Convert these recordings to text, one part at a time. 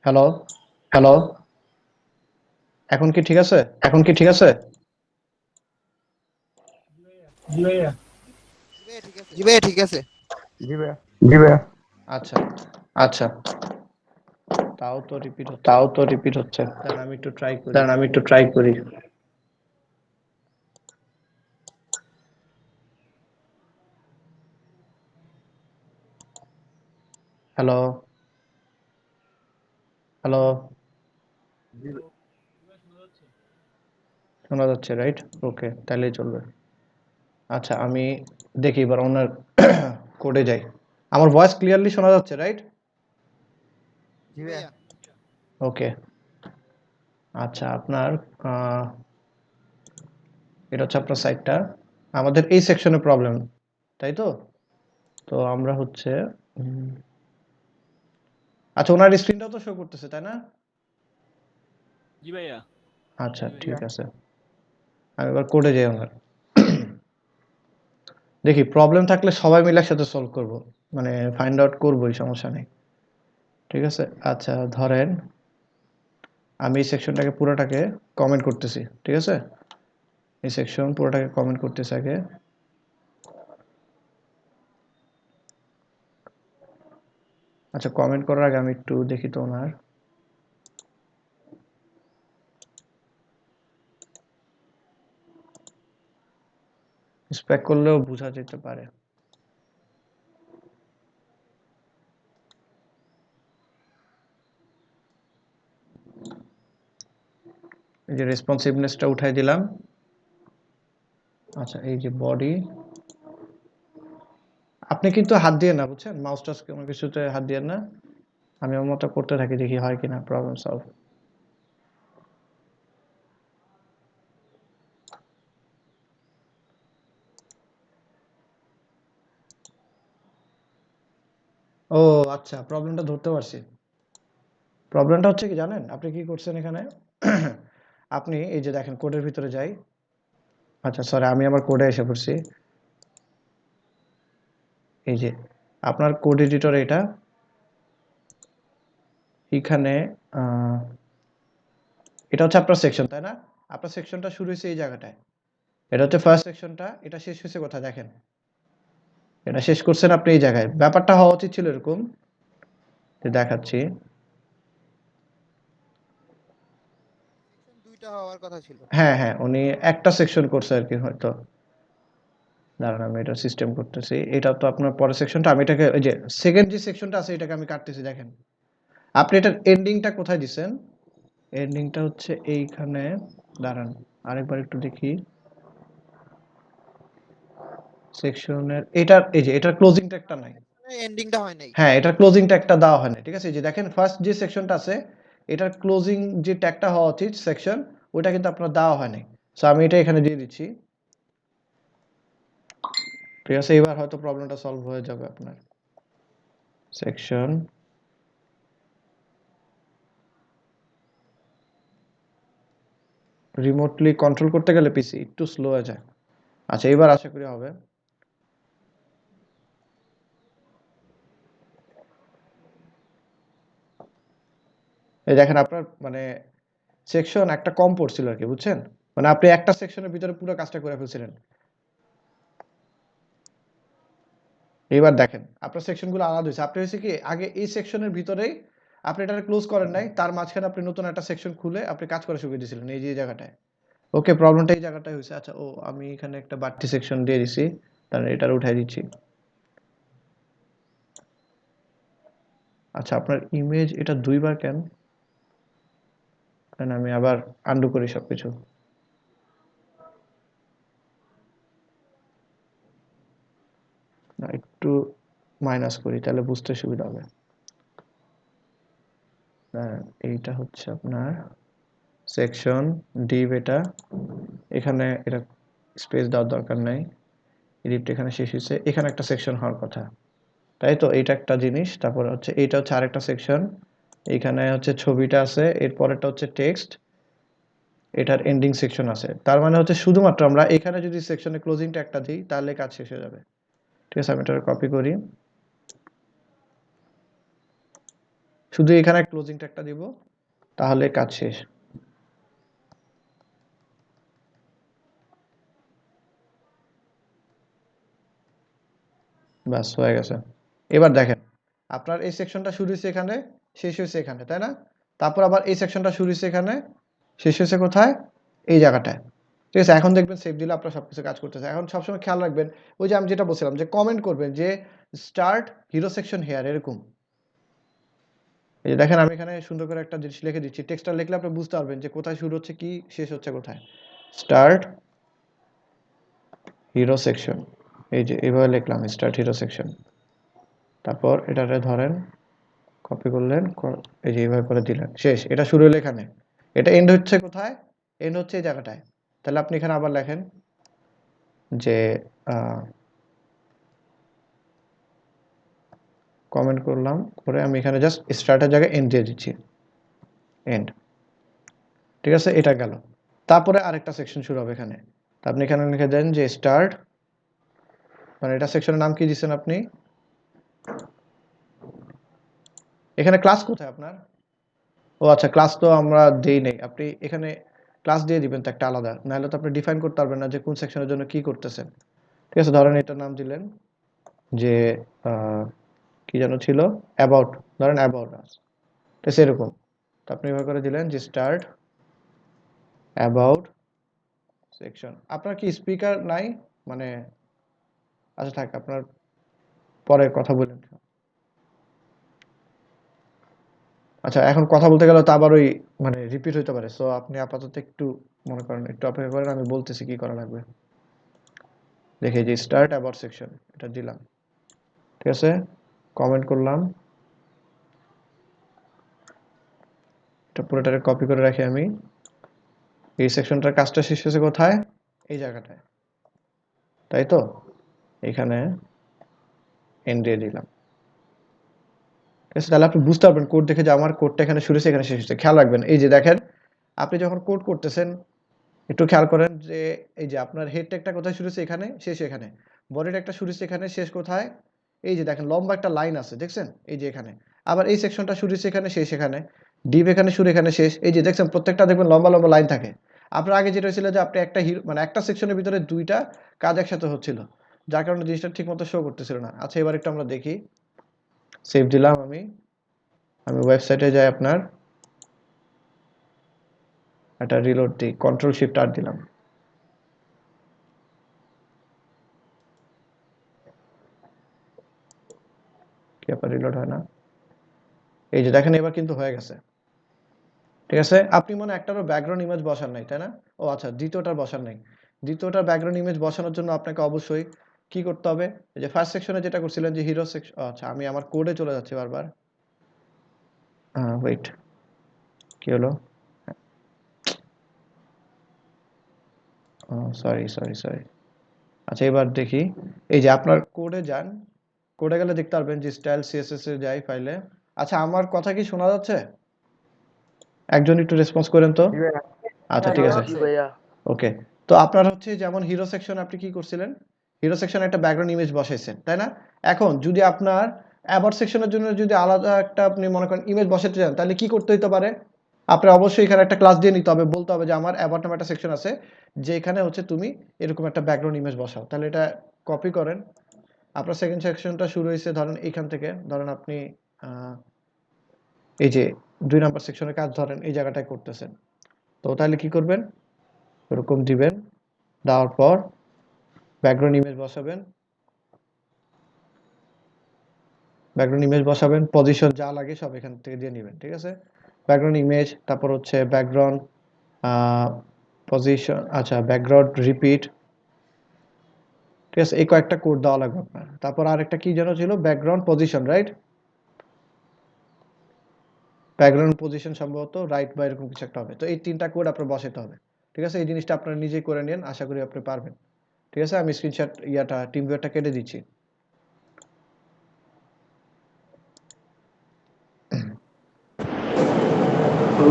Hello, hello, এখন কি ঠিক আছে? এখন কি ঠিক আছে? জি ভাইয়া। জি ভাইয়া ঠিক আছে। জি ভাইয়া। জি ভাইয়া। আচ্ছা, আচ্ছা, তাও তো রিপিট হচ্ছে। তাও তো রিপিট হচ্ছে। দাঁড়ান আমি একটু ট্রাই করি। দাঁড়ান আমি একটু ট্রাই করি। হ্যালো, হ্যালো, জি ভাই। শোনা যাচ্ছে রাইট? ওকে, তাহলেই চলবে। আচ্ছা, আমি দেখি এবার ওনার কোডে যাই। আমার ভয়েস ক্লিয়ারলি শোনা যাচ্ছে রাইট? জি ভাইয়া। ওকে, আচ্ছা আপনার আহ, এটা হচ্ছে আপনার সাইটটা। আমাদের এই সেকশনে প্রবলেম, তাই তো? তো আমরা হচ্ছে উম, আচ্ছা ওনার স্ক্রিনটাও তো শো করতেছে তাই না? জি ভাইয়া। আচ্ছা জি ঠিক ভাইয়া। আছে, আমি এবার কোডে যাই ওনার। দেখি প্রবলেম থাকলে সবাই মিলে একসাথে সলভ করব, মানে ফাইন্ড আউট করবোই, সমস্যা নেই। ঠিক আছে, আচ্ছা ধরেন আমি এই সেকশনটাকে পুরোটাকে কমেন্ট করতেছি, ঠিক আছে? এই সেকশন পুরোটাকে কমেন্ট করতেছি আগে। আচ্ছা কমেন্ট করার আগে আমি একটু দেখি তো ওনার স্পেক করলেও বোঝা যেতে পারে। এই যে রেসপন্সিভনেসটা উঠাই দিলাম। আচ্ছা এই যে বডি, আপনি কিন্তু হাত দিয়ে না, বুঝছেন? মাউস টাচ কোনো কিছুতে হাত দিয়ে না। আমি আমার মতো করতে থাকি, দেখি হয় কিনা প্রবলেম সলভ। ও আচ্ছা, প্রবলেমটা ধরতে পারছি। প্রবলেমটা হচ্ছে কি জানেন আপনি কি করছেন এখানে? আপনি এই যে দেখেন কোডের ভিতরে যাই। আচ্ছা সরি, আমি আমার কোডে এসে পড়ছি। এই যে আপনার কোড এডিটর এটা, এখানে আহ, এটা হচ্ছে আপনার সেকশন তাই না? আপনার সেকশনটা শুরু হয়েছে এই জায়গাটায়। এটা হচ্ছে ফার্স্ট সেকশনটা, এটা শেষ হয়েছে কোথায় দেখেন? এটা শেষ করছেন আপনি এই জায়গায়। ব্যাপারটা হওয়া উচিত ছিল এরকম, যে দেখাচ্ছি। সেকশন 2টা হওয়ার কথা ছিল। হ্যাঁ হ্যাঁ, উনি একটা সেকশন করছে আর কি হয়তো। দাঁড়ান আমি এটা সিস্টেম করতেছি। এটা তো আপনার পরের সেকশনটা, আমি এটাকে ওই যে সেকেন্ড যে সেকশনটা আছে এটাকে আমি কাটতেছি দেখেন। আপনি এটার এন্ডিংটা কোথায় দিছেন? এন্ডিংটা হচ্ছে এইখানে। দাঁড়ান আরেকবার একটু দেখি। সেকশনের এটার এই যে এটার ক্লোজিং ট্যাগটা নাই। এন্ডিংটা হয় নাই। হ্যাঁ, এটার ক্লোজিং ট্যাগটা দেওয়া হয় না, ঠিক আছে? এই যে দেখেন ফার্স্ট যে সেকশনটা আছে এটার ক্লোজিং যে ট্যাগটা হওয়া উচিত সেকশন, ওইটা কিন্তু আপনার দেওয়া হয় নাই। সো আমি এটা এখানে দিয়ে দিচ্ছি। ঠিক আছে, এবার হয়তো প্রবলেমটা সলভ হয়ে যাবে আপনার। সেকশন রিমোটলি কন্ট্রোল করতে গেলে পিসি একটু স্লো হয়ে যায়। আচ্ছা এবার আশা করি হবে। এই দেখেন আপনার মানে সেকশন একটা কম পড়ছিল আর কি, বুঝছেন? মানে আপনি একটা সেকশনের ভিতরে পুরো কাজটা করে ফেলছিলেন। এবার দেখেন আপনার সেকশনগুলো আলাদা হয়েছে। আপনি হয়েছে কি আগে এই সেকশনের ভিতরেই আপনি এটা ক্লোজ করেন নাই, তার মাঝখানে আপনি নতুন একটা সেকশন খুলে আপনি কাজ করা শুরু করে দিয়েছিলেন এই যে এই জায়গাটায়। ওকে, প্রবলেমটা এই জায়গাটায় হয়েছে। আচ্ছা ও আমি এখানে একটা বাড়তি সেকশন দিয়ে দিছি, তাহলে এটার উঠাই দিচ্ছি। আচ্ছা আপনার ইমেজ এটা দুইবার কেন? কারণ আমি আবার আন্ডু করি সবকিছু। না একটু মাইনাস করি তাহলে বুঝতে সুবিধা হবে। এইটা হচ্ছে আপনার সেকশন ডিভ, এটা এখানে এটা স্পেস দেওয়ার দরকার নাই। এডিট এখানে শেষ হয়েছে, এখানে একটা সেকশন হওয়ার কথা, তাই তো? এইটা একটা জিনিস। তারপরে হচ্ছে এইটা হচ্ছে আরেকটা সেকশন। এখানে হচ্ছে ছবিটা আছে, এরপরেরটা হচ্ছে টেক্সট, এটার এন্ডিং সেকশন আছে। তার মানে হচ্ছে শুধুমাত্র আমরা এখানে যদি সেকশনে ক্লোজিংটা একটা দিই তাহলে কাজ শেষ হয়ে যাবে। ঠিক আছে, আমি এটা কপি করি। শুধু এখানে ক্লোজিং ট্যাগটা দিব, তাহলে কাজ শেষ। ব্যাস হয়ে গেছে। এবার দেখেন আপনার এই সেকশনটা শুরু হয়েছে এখানে, শেষ হয়েছে এখানে, তাই না? তারপর আবার এই সেকশনটা শুরু হয়েছে এখানে, শেষ হয়েছে কোথায়? এই জায়গাটায়। ঠিক আছে, এখন দেখবেন সেভ দিলে আপনার সবকিছু কাজ করতেছে। এখন সবসময় খেয়াল রাখবেন, ওই যে আমি যেটা বলছিলাম যে কমেন্ট করবেন যে স্টার্ট হিরো সেকশন হেয়ার, এরকম। এই যে দেখেন আমি এখানে সুন্দর করে একটা জিনিস লিখে দিচ্ছি, টেক্সটটা লিখলে আপনি বুঝতে পারবেন যে কোথায় শুরু হচ্ছে কি, শেষ হচ্ছে কোথায়। স্টার্ট হিরো সেকশন, এই যে এইভাবে লিখলাম স্টার্ট হিরো সেকশন। তারপর এটাতে ধরেন কপি করলেন, এই যে এইভাবে করে দিলেন, শেষ। এটা শুরু হলো এখানে, এটা এন্ড হচ্ছে কোথায়? এন্ড হচ্ছে এই জায়গাটায়। তাহলে আপনি এখানে আবার লেখেন যে কমেন্ট করলাম, করে আমি এখানে জাস্ট স্টার্টের জায়গায় এন্ড দিয়ে দিচ্ছি, এন্ড। ঠিক আছে, এটা গেল। তারপরে আরেকটা সেকশন শুরু হবে এখানে, তা আপনি এখানে লিখে দেন যে স্টার্ট, মানে এটা সেকশনের নাম কি দিচ্ছেন আপনি? এখানে ক্লাস কোথায় আপনার? ও আচ্ছা, ক্লাস তো আমরা দেই নাই। আপনি এখানে ক্লাস দিয়ে দিবেন তো একটা আলাদা, নাহলে তো আপনি ডিফাইন করতে পারবেন না যে কোন সেকশনের জন্য কি করতেছেন। ঠিক আছে, ধরেন এটার নাম দিলেন যে কি যেন ছিল, অ্যাবাউট, ধরেন অ্যাবাউট আস, ঠিক আছে এরকম। তো আপনি এভাবে করে দিলেন যে স্টার্ট অ্যাবাউট সেকশন। আপনার কি স্পিকার নাই? মানে আচ্ছা থাক, আপনার পরে কথা বলেন। আচ্ছা, এখন কথা বলতে গেলে তো আবার ওই মানে রিপিট হইতে পারে, সো আপনি আপাতত একটু মনে করেন একটু অপেক্ষা করেন, আমি বলতেছি কি করা লাগবে। দেখে যে স্টার্ট অ্যাবাউট সেকশন, এটা দিলাম। ঠিক আছে, কমেন্ট করলাম, এটা পুরোটাকে কপি করে রাখি আমি। এই সেকশনটার কাজটা শেষ হয়েছে কোথায়? এই জায়গাটায়, তাই তো? এখানে এন্ড দিয়ে দিলাম। ঠিক আছে, তাহলে আপনি বুঝতে পারবেন কোড দেখে যে আমার কোডটা এখানে শুরু হয়েছে, এখানে শেষ হয়েছে। খেয়াল রাখবেন, এই যে দেখেন আপনি যখন কোড করতেছেন একটু খেয়াল করেন যে এই যে আপনার হেড ট্যাগটা কোথায় শুরু হচ্ছে? এখানে, শেষ এখানে। বডি ট্যাগটা শুরু হচ্ছে এখানে, শেষ কোথায়? এই যে দেখেন লম্বা একটা লাইন আছে, দেখছেন? এই যে এখানে। আবার এই সেকশনটা শুরু হচ্ছে এখানে, শেষ এখানে। ডিপ এখানে শুরু, এখানে শেষ। এই যে দেখছেন প্রত্যেকটা দেখবেন লম্বা লম্বা লাইন থাকে। আপনার আগে যেটা হয়েছিল যে আপনি একটা মানে একটা সেকশনের ভিতরে দুইটা কাজ একসাথে হচ্ছিল, যার কারণে জিনিসটা ঠিক মতো শো করতেছিল না। আচ্ছা, এবার একটু আমরা দেখি। সেভ দিলাম আমি। আমি ওয়েবসাইটে যাই, আপনার একটা রিলোড দিই, কন্ট্রোল শিফট আর দিলাম। কি আপনার রিলোড হয় না? এই যে দেখেন এবার কিন্তু হয়ে গেছে। ঠিক আছে, আপনি মনে একটারও ব্যাকগ্রাউন্ড ইমেজ বসান নাই, তাই না? ও আচ্ছা, দ্বিতীয়টার বসান নাই। দ্বিতীয়টার ব্যাকগ্রাউন্ড ইমেজ বসানোর জন্য আপনাকে অবশ্যই কি করতে হবে? এই যে ফার্স্ট সেকশনে যেটা করছিলেন যে হিরো সেকশন, আচ্ছা আমি আমার কোডে চলে যাচ্ছি বারবার। ওয়েট, কি হলো? Sorry sorry sorry. আচ্ছা এবার দেখি, এই যে আপনার কোডে যান, কোডে গেলে দেখতে পারবেন যে স্টাইল সিএসএস এ যাই ফাইলে। আচ্ছা, আমার কথা কি শোনা যাচ্ছে? একজন একটু রেসপন্স করেন তো। জি ভাইয়া। আচ্ছা ঠিক আছে, জি ভাইয়া। ওকে। তো আপনার হচ্ছে যেমন হিরো সেকশন আপনি কি করছিলেন? হিরো সেকশনে একটা ব্যাকগ্রাউন্ড ইমেজ বসাইছেন, তাই না? এখন যদি আপনার অ্যাবাউট সেকশনের জন্য যদি আলাদা একটা আপনি মনে করেন ইমেজ বসাতে চান, তাহলে কি করতে হতে পারে? আপনার অবশ্যই এখানে একটা ক্লাস দিয়ে নিতে হবে, বলতে হবে যে আমার অ্যাবাউট নামে একটা সেকশন আছে, যে এখানে হচ্ছে তুমি এরকম একটা ব্যাকগ্রাউন্ড ইমেজ বসাও। তাহলে এটা কপি করেন। আপনার সেকেন্ড সেকশনটা শুরু হয়েছে ধরেন এইখান থেকে, ধরেন আপনি এই যে 2 নাম্বার সেকশনের কাজ ধরেন এই জায়গাটায় করতেছেন। তো তাহলে কি করবেন? এরকম দিবেন, দেওয়ার পর ব্যাকগ্রাউন্ড ইমেজ বসাবেন, ব্যাকগ্রাউন্ড ইমেজ বসাবেন, পজিশন যা লাগে সব এখান থেকে দিয়ে নেবেন। ঠিক আছে, ব্যাকগ্রাউন্ড ইমেজ, তারপর হচ্ছে ব্যাকগ্রাউন্ড পজিশন, আচ্ছা ব্যাকগ্রাউন্ড রিপিট। ঠিক আছে, এই কয়েকটা কোড দেওয়া লাগবে আপনার। তারপর আরেকটা কি যেন ছিল, background position, right? Background position সম্ভবত রাইট বা এরকম কিছু একটা হবে। তো এই তিনটা কোড আপনার বসাতে হবে। ঠিক আছে, এই জিনিসটা আপনারা নিজেই করে নিন, আশা করি আপনি পারবেন। ঠিক আছে, আমি স্ক্রিনশট টিম ভিউয়ারটা কেটে দিচ্ছি।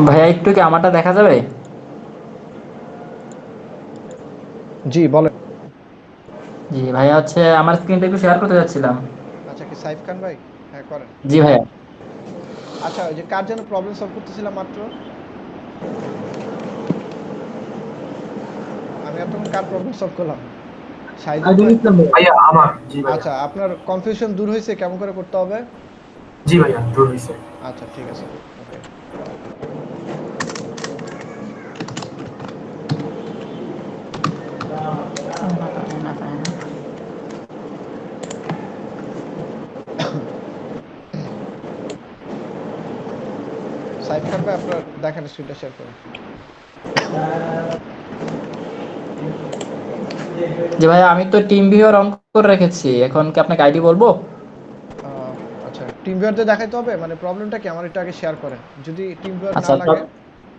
ভাইয়া একটু কি আমারটা দেখা যাবে? জি বলেন। জি ভাইয়া, হচ্ছে আমার স্ক্রিনটা একটু শেয়ার করতে যাচ্ছিলাম। আচ্ছা, কি সাইফ খান ভাই? হ্যাঁ করেন। জি ভাইয়া। আচ্ছা ওই যে কার যেন প্রবলেম সলভ করতেছিলাম মাত্র, আমি এতক্ষণ কার প্রবলেম সলভ করলাম? সাইদুল আইডুল ভাই? ইসলাম ভাইয়া আমার। জি ভাইয়া। আচ্ছা আপনার কনফিউশন দূর হয়েছে, কেমন করে করতে হবে? জি ভাইয়া দূর হইছে। আচ্ছা ঠিক আছে, ওকে। সাইফ খান ভাই আপনার দেখেন স্ক্রিনটা শেয়ার করেন। জি ভাইয়া, আমি তো টিম ভিউয়ার অন করে রেখেছি, এখন কি আপনাকে আইডি বলবো? আচ্ছা টিম ভিউয়ারতে দেখাইতে হবে, মানে প্রবলেমটা কি আমার একটু আগে শেয়ার করেন, যদি টিম ভিউয়ার না আচ্ছা লাগে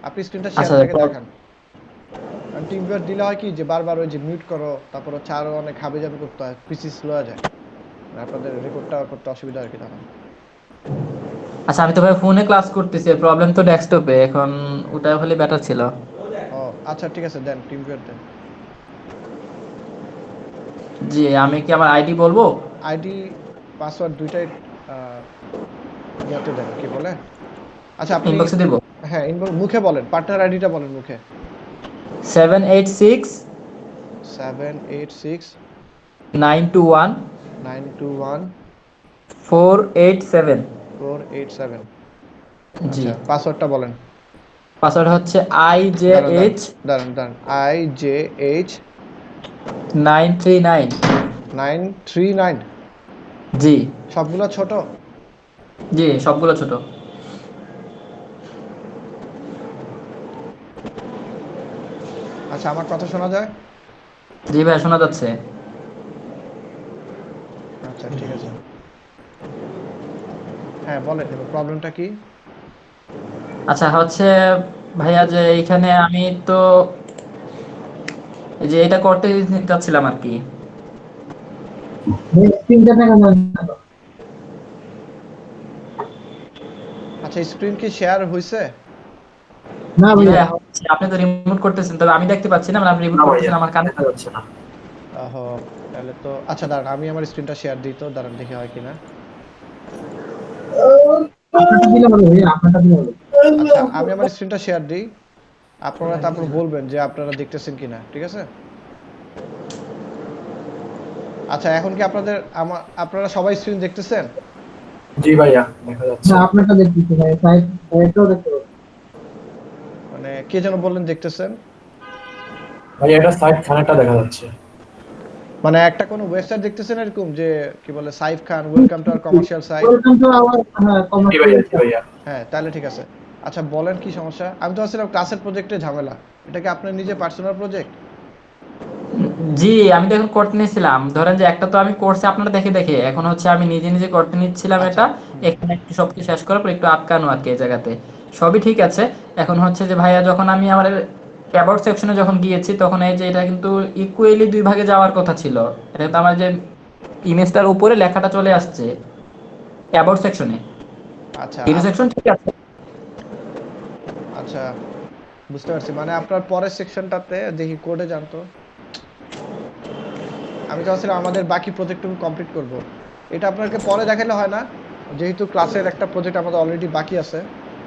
আপনি স্ক্রিনটা শেয়ার আচ্ছা থেকে দেখান। কারণ টিম ভিউয়ার দিলে হয় কি যে বারবার ওই যে মিউট করো, তারপর হচ্ছে আরো অনেক হাবে যাবে করতে হয়, পিসি স্লো হয়ে যায়, মানে আপনাদের রেকর্ডটা করতে অসুবিধা আর কি তখন। আচ্ছা, আমি তো ভাই ফোনে ক্লাস করতেছি, প্রবলেম তো ডেস্কটপে, এখন ওটা হলে বেটার ছিল। ও আচ্ছা ঠিক আছে, দেন টিম ভিউয়ার দেন। জি, আমি কি আমার আইডি বলবো? আইডি পাসওয়ার্ড দুইটাই ইয়াতে দেন, কি বলে, আচ্ছা আপনি, ইনবক্সে দিব। হ্যাঁ ইনবক্স মুখে বলেন, পার্টনার আইডিটা বলেন মুখে। 786 786 921 921 487। 487। জি, আচ্ছা পাসওয়ার্ডটা বলেন। পাসওয়ার্ড হচ্ছে দাঁড়ান দাঁড়ান IJH দাঁড়ান দাঁড়ান, IJH 939। 939। জি সবগুলো ছোট? জি, সবগুলো ছোট। আচ্ছা আমার কথা শোনা যায়? জি ভাই, শোনা যাচ্ছে। আচ্ছা ঠিক আছে, হ্যাঁ বলেন এবার প্রবলেমটা কি? আচ্ছা হচ্ছে ভাইয়া, যে এইখানে আমি তো এই যে এটা করতে চাচ্ছিলাম আর কি। স্ক্রিনটা দেখা যায় না। আচ্ছা স্ক্রিন কি শেয়ার হইছে? না জি ভাইয়া। ভাইয়া হচ্ছে, আপনি তো রিমুভ করতেছেন, তবে আমি দেখতে পাচ্ছি না, মানে আপনি রিমুভ না ভাইয়া করতেছেন আমার কানে। দেখা যাচ্ছে না। ওহো, তাহলে তো আচ্ছা দাঁড়ান আমি আমার স্ক্রিনটা শেয়ার দিই, তো দাঁড়ান দেখি হয় কিনা। আপনারটা দিলে হবে ভাইয়া, আপনারটা দিলে হবে। আচ্ছা আমি আমার স্ক্রিনটা শেয়ার দিই, আপনারা তারপর বলবেন যে আপনারা দেখতেছেন কিনা, ঠিক আছে? আচ্ছা এখন কি আপনাদের আপনারা সবাই স্ক্রিন দেখতেছেন? জি ভাইয়া দেখা যাচ্ছে। না আপনারটা দেখতেছি ভাইয়া, সাইডটাও দেখতে পাচ্ছি। মানে কে যেন বললেন দেখতেছেন? ভাইয়া এটা সাইড খানেরটা দেখা যাচ্ছে। মানে একটা কোনো ওয়েবসাইট দেখতেছেন এরকম যে কি বলে Saif Khan welcome to our commercial site? Welcome to our commercial. জি ভাইয়া। হ্যাঁ তাহলে ঠিক আছে। আচ্ছা বলেন কি সমস্যা? আমি তো ভাবছিলাম ক্লাসের প্রজেক্টে ঝামেলা, এটা কি আপনার নিজে পার্সোনাল প্রজেক্ট? জি, আমি তো এখন করতে নিয়েছিলাম, ধরেন যে একটা তো আমি করছি আপনারা দেখে দেখে, এখন হচ্ছে আমি নিজে নিজে করতে নিচ্ছিলাম আচ্ছা এটা। হুম। এখানে একটু সবকিছু শেষ করার পর একটু আটকানো আর কি এই জায়গাতে। সবই ঠিক আছে। এখন হচ্ছে যে ভাইয়া, যখন আমি আমার অ্যাবাউট সেকশনে যখন গিয়েছি, তখন এই যে এটা কিন্তু ইকুয়ালি দুই ভাগে যাওয়ার কথা ছিল। এটা তো আমার যে ইমেজটার উপরে লেখাটা চলে আসছে অ্যাবাউট সেকশনে, আচ্ছা টিভি সেকশন ঠিক আছে। আচ্ছা বুঝতে পারছি, মানে আপনার পরের সেকশনটাতে দেখি কোডে জানতো, আমি তো ভাবছিলাম আমাদের বাকি প্রজেক্টটুকু কমপ্লিট করব, এটা আপনাকে পরে দেখালে হয় না? যেহেতু ক্লাসের একটা প্রজেক্ট আমাদের অলরেডি বাকি আছে,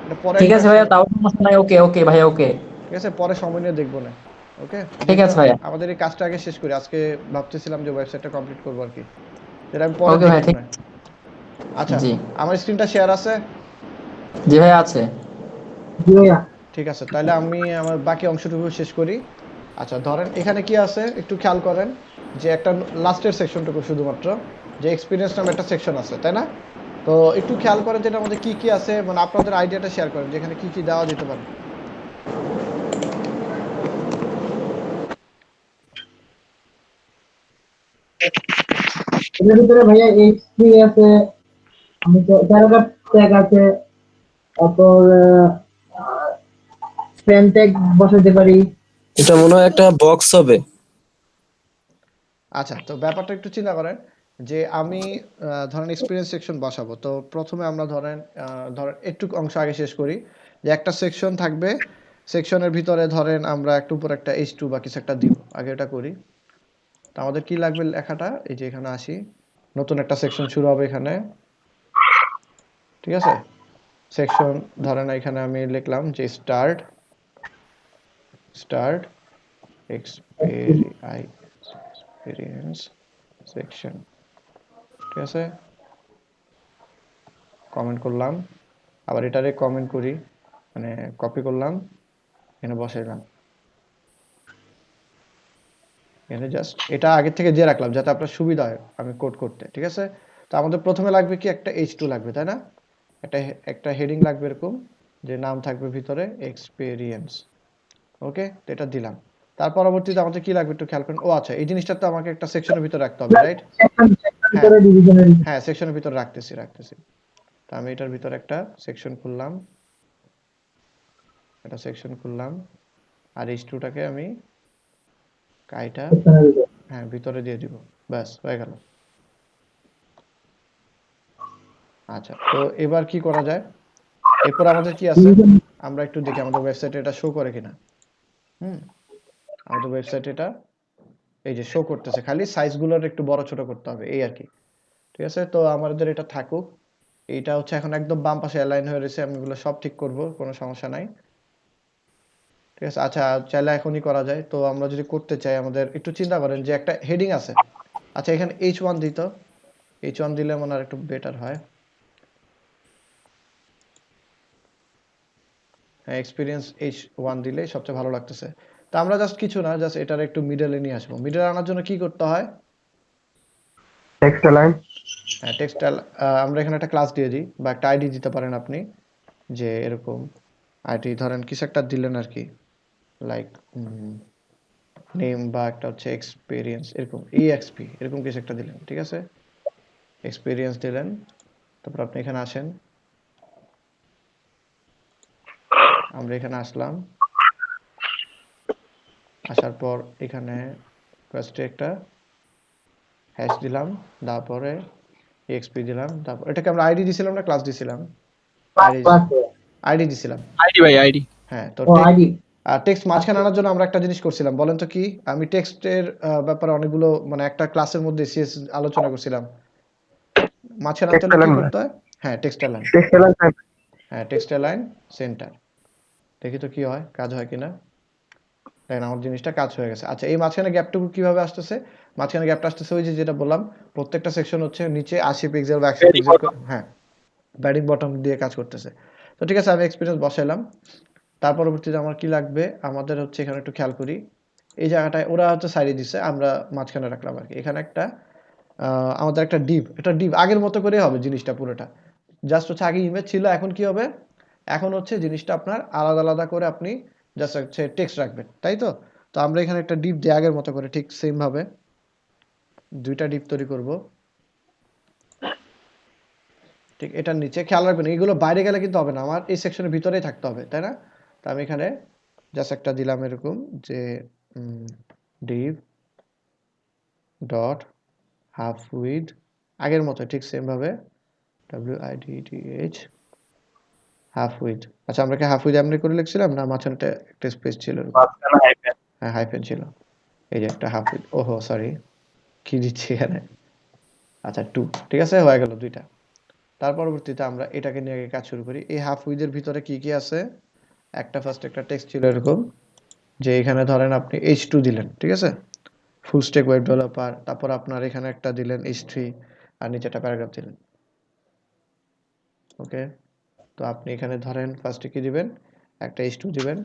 এটা পরে ঠিক একবার আছে ভাইয়া, তাও সমস্যা নাই, ওকে ওকে ভাইয়া, ওকে। ঠিক আছে পরে সময় নিয়ে দেখবো না। ওকে, ঠিক যেহেতু আছে ভাইয়া। আমাদের এই কাজটা আগে শেষ করি, আজকে ভাবতেছিলাম যে ওয়েবসাইটটা কমপ্লিট করবো আর কি, যেটা আমি পরে ওকে ভাইয়া, দেখবো ঠিক। না। আচ্ছা জি আমার স্ক্রিনটা শেয়ার আছে? জি ভাইয়া, আছে। জি ভাইয়া। ঠিক আছে তাহলে আমি আমার বাকি অংশটুকু শেষ করি। আচ্ছা ধরেন এখানে কি আছে একটু খেয়াল করেন, যে একটা লাস্টের সেকশনটুকু শুধুমাত্র, যে এক্সপিরিয়েন্স নামে একটা সেকশন আছে তাই না? তো একটু খেয়াল করেন যেটার মধ্যে কি কি আছে, মানে আপনাদের আইডিয়াটা শেয়ার করেন যেখানে কি কি দেওয়া যেতে পারে। এটার ভিতরে ভাইয়া এইচপি আছে, আমি তো প্যারাগ্রাফ ট্যাগ আছে, তারপর স্প্যান ট্যাগ বসাতে পারি। এটা মনে হয় একটা বক্স হবে। আচ্ছা তো ব্যাপারটা একটু চিন্তা করেন, যে আমি ধরেন এক্সপিরিয়েন্স সেকশন বসাবো, তো প্রথমে আমরা ধরেন একটু অংশ আগে শেষ করি, যে একটা সেকশন থাকবে, সেকশনের ভিতরে ধরেন আমরা একটু উপর একটা H2 বা কিছু একটা দিব, আগে এটা করি। তো আমাদের কি লাগবে লেখাটা, এই যে এখানে আসি, নতুন একটা সেকশন শুরু হবে এখানে, ঠিক আছে? সেকশন ধরেন এখানে আমি লিখলাম যে স্টার্ট এক্সপেরিয়েন্স সেকশন, ঠিক আছে, কমেন্ট করলাম, আবার এটারে কমেন্ট করি, মানে কপি করলাম, এখানে বসাইলাম, এখানে জাস্ট এটা আগে থেকে দিয়ে রাখলাম যাতে আপনার সুবিধা হয় আমি কোড করতে, ঠিক আছে। তো আমাদের প্রথমে লাগবে কি একটা H2 লাগবে, তাই না? একটা একটা হেডিং লাগবে এরকম, যে নাম থাকবে ভিতরে এক্সপেরিয়েন্স, ওকে, তো এটা দিলাম। তার পরবর্তীতে আমাদের কি লাগবে একটু খেয়াল করেন। ও আচ্ছা, এই জিনিসটা তো আমাকে একটা সেকশনের ভিতরে রাখতে হবে, রাইট? সেকশন হ্যাঁ ভিতরে ডিভিশনের হ্যাঁ, সেকশনের ভিতরে রাখতেছি। তো আমি এটার ভিতরে একটা সেকশন খুললাম, একটা সেকশন খুললাম, আর H2টাকে আমি কাইটা সেকশনের ভিতরে হ্যাঁ ভিতরে দিয়ে দিব, ব্যাস হয়ে গেল। আচ্ছা, তো এবার কি করা যায়, এরপর আমাদের কি আছে ডিভিশন আমরা একটু দেখি আমাদের ওয়েবসাইটে এটা শো করে কিনা। আমাদের ওয়েবসাইটে এটা এই যে শো করতেছে, খালি সাইজগুলোর একটু বড় ছোট করতে হবে এই আর কি, ঠিক আছে। তো আমাদের এটা থাকুক, এইটা হচ্ছে এখন একদম বাম পাশে অ্যালাইন হয়ে রয়েছে, আমি এগুলো সব ঠিক করব, কোনো সমস্যা নাই, ঠিক আছে। আচ্ছা, চাইলে এখনই করা যায়। তো আমরা যদি করতে চাই, আমাদের একটু চিন্তা করেন যে একটা হেডিং আছে, আচ্ছা এখানে H1 দিত, H1 দিলে মনে হয় একটু বেটার হয়। হ্যাঁ, এক্সপিরিয়েন্স H1 দিলে সবচেয়ে ভালো লাগতেছে। তো আমরা জাস্ট কিছু না, জাস্ট এটার একটু মিডলে নিয়ে আসবো। মিডলে আনার জন্য কি করতে হয়? Text line. হ্যাঁ, টেক্সটাইল, আমরা এখানে একটা ক্লাস দিয়ে দিই বা একটা আইডি দিতে পারেন আপনি, যে এরকম আইডি ধরেন কিছু একটা দিলেন আর কি, লাইক নেম বা একটা হচ্ছে এক্সপিরিয়েন্স, এরকম EXP এরকম কিছু একটা দিলেন, ঠিক আছে, এক্সপিরিয়েন্স দিলেন। তারপর আপনি এখানে আসেন, আমরা এখানে আসলাম, আসার পর এখানে ফার্স্টে একটা হ্যাশ দিলাম, তারপরে EXP দিলাম, তারপর এটাকে আমরা আইডি দিছিলাম না ক্লাস দিছিলাম? ক্লাসে আইডি দিছিলাম, আইডি ভাই আইডি। হ্যাঁ। তো ও আইডি টেক্সট মাঝখানে আনার জন্য আমরা একটা জিনিস করছিলাম, বলেন তো কি? আমি টেক্সটের ব্যাপারে অনেকগুলো মানে একটা ক্লাসের মধ্যে সিএস আলোচনা করছিলাম, মাঝখানে আনতে হলে কি করতে হয়? হ্যাঁ, টেক্সট লাইন, হ্যাঁ টেক্সট লাইন সেন্টার। দেখি তো কি হয়, কাজ হয় কিনা। দেখেন আমার জিনিসটা কাজ হয়ে গেছে। আচ্ছা, এই মাঝখানে গ্যাপটুকু কিভাবে আসতেছে? মাঝখানে গ্যাপটা আসতেছে ওই যে যেটা বললাম, প্রত্যেকটা সেকশন হচ্ছে নিচে 80 পিক্সেল বা 100 পিক্সেল, হ্যাঁ প্যাডিং বটম দিয়ে কাজ করতেছে। তো ঠিক আছে, আমি এক্সপিরিয়েন্স বসাইলাম। তার পরবর্তীতে আমার কি লাগবে, আমাদের হচ্ছে এখানে একটু খেয়াল করি, এই জায়গাটায় ওরা হচ্ছে সাইডে দিচ্ছে, আমরা মাঝখানে রাখলাম আর কি। এখানে একটা আমাদের একটা ডিভ, এটা ডিভ আগের মতো করে হবে জিনিসটা পুরোটা, জাস্ট হচ্ছে আগে ইমেজ ছিল, এখন কি হবে, এখন হচ্ছে জিনিসটা আপনার আলাদা আলাদা করে আপনি জাস্ট হচ্ছে টেক্সট রাখবেন, তাই তো। তো আমরা এখানে একটা ডিভ দিই আগের মতো করে, ঠিক সেম ভাবে দুইটা ডিভ তৈরি করব, ঠিক এটার নিচে খেয়াল রাখবেন এগুলো বাইরে গেলে কিন্তু হবে না, আমার এই সেকশনের ভিতরেই থাকতে হবে, তাই না? তো আমি এখানে জাস্ট একটা দিলাম এরকম, যে ডিভ ডট হাফ উইড, আগের মতো ঠিক সেম ভাবে WIDTH হাফ উইড। আচ্ছা, আমরা কি হাফ উইড এমনি করে লিখছিলাম না মাঝখানে একটা স্পেস ছিল এরকম? হ্যাঁ, হাইফেন ছিল, এই যে একটা হাফ উইড, ওহো সরি, কি দিচ্ছি এখানে, আচ্ছা 2, ঠিক আছে, হয়ে গেল দুইটা। তার পরবর্তীতে আমরা এটাকে নিয়ে আগে কাজ শুরু করি। এই হাফ উইডের ভিতরে কি কি আছে, একটা ফার্স্ট একটা টেক্সট ছিল এরকম, যে এখানে ধরেন আপনি H2 দিলেন, ঠিক আছে, ফুল স্ট্যাক ওয়েব ডেভেলপার, তারপর আপনার এখানে একটা দিলেন H3, আর নিচে একটা প্যারাগ্রাফ দিলেন, ওকে। তো আপনি এখানে ধরেন ফার্স্টে কি দিবেন, একটা H2 দিবেন,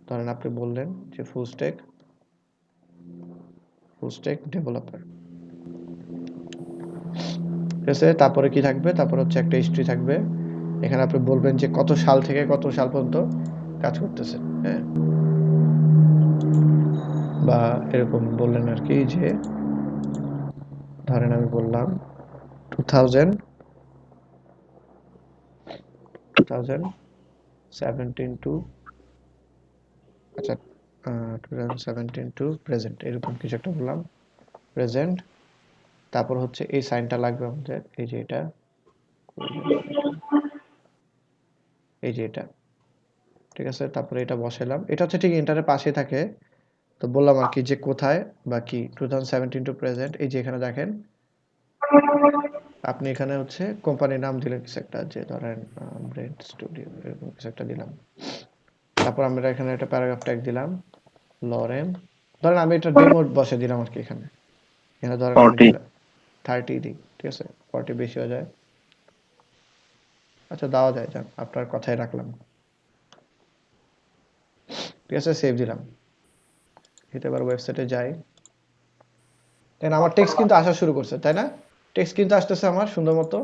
ধরেন আপনি বললেন যে ফুল স্ট্যাক ডেভেলপার, ঠিক আছে। তারপরে কি থাকবে, তারপর হচ্ছে একটা হিস্ট্রি থাকবে, এখানে আপনি বলবেন যে কত সাল থেকে কত সাল পর্যন্ত কাজ করতেছেন, হ্যাঁ, বা এরকম বললেন আর কি, যে ধরেন আমি বললাম 2017 টু, আচ্ছা 2017 টু প্রেজেন্ট, এরকম কিছু একটা বললাম, প্রেজেন্ট। তারপর হচ্ছে এই সাইনটা লাগবে আমাদের, এই যে এটা, এই যে এটা, ঠিক আছে। তারপরে এটা বসাইলাম, এটা হচ্ছে ঠিক এন্টারের পাশে থাকে। তো বললাম আর কি যে কোথায় বা কি 2017 টু প্রেজেন্ট, এই যে এখানে দেখেন আপনি এখানে হচ্ছে কোম্পানির নাম দিলেন কিছু একটা, যে ধরেন ব্রেড স্টুডিও এরকম কিছু একটা দিলাম। তারপর আমরা এখানে একটা প্যারাগ্রাফ ট্যাগ দিলাম লরেম, ধরেন আমি এটা ডেমো বসে দিলাম আর কি। এখানে এখানে ধরেন আমি 40 দিলাম 30 দিই, ঠিক আছে, 40 বেশি হয়ে যায়। আচ্ছা দেওয়া যায়, যান আপনার কথাই রাখলাম, ঠিক আছে, সেভ দিলাম। এটা এবার ওয়েবসাইটে যাই, দেন আমার টেক্সট কিন্তু আসা শুরু করছে, তাই না? টেক্সট কিন্তু আসতেছে আমার সুন্দর মতো।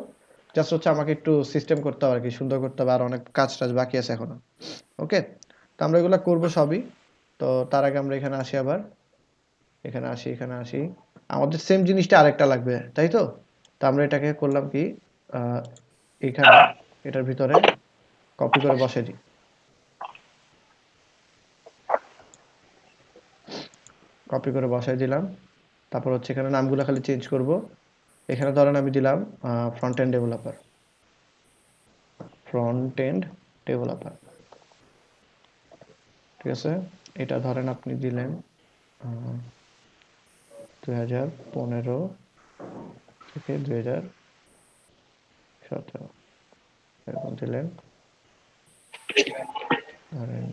জাস্ট হচ্ছে আমাকে একটু সিস্টেম করতে হবে আর কি, সুন্দর করতে হবে, আর অনেক কাজ টাজ বাকি আছে এখনো। ওকে, তো আমরা এগুলো করবো সবই। তো তার আগে আমরা এখানে আসি, আবার এখানে আসি, এখানে আসি। আমাদের সেম জিনিসটা আরেকটা লাগবে, তাই তো? তো আমরা এটাকে করলাম কি, এখানে এটার ভিতরে কপি করে বসাই দিই। কপি করে বসাই দিলাম। তারপর হচ্ছে এখানে নামগুলো খালি চেঞ্জ করব। এখানে ধরেন আমি দিলাম front end developer, front end developer, ঠিক আছে। এটা ধরেন আপনি দিলেন 2015 থেকে 2017 এরকম দিলেন। ধরেন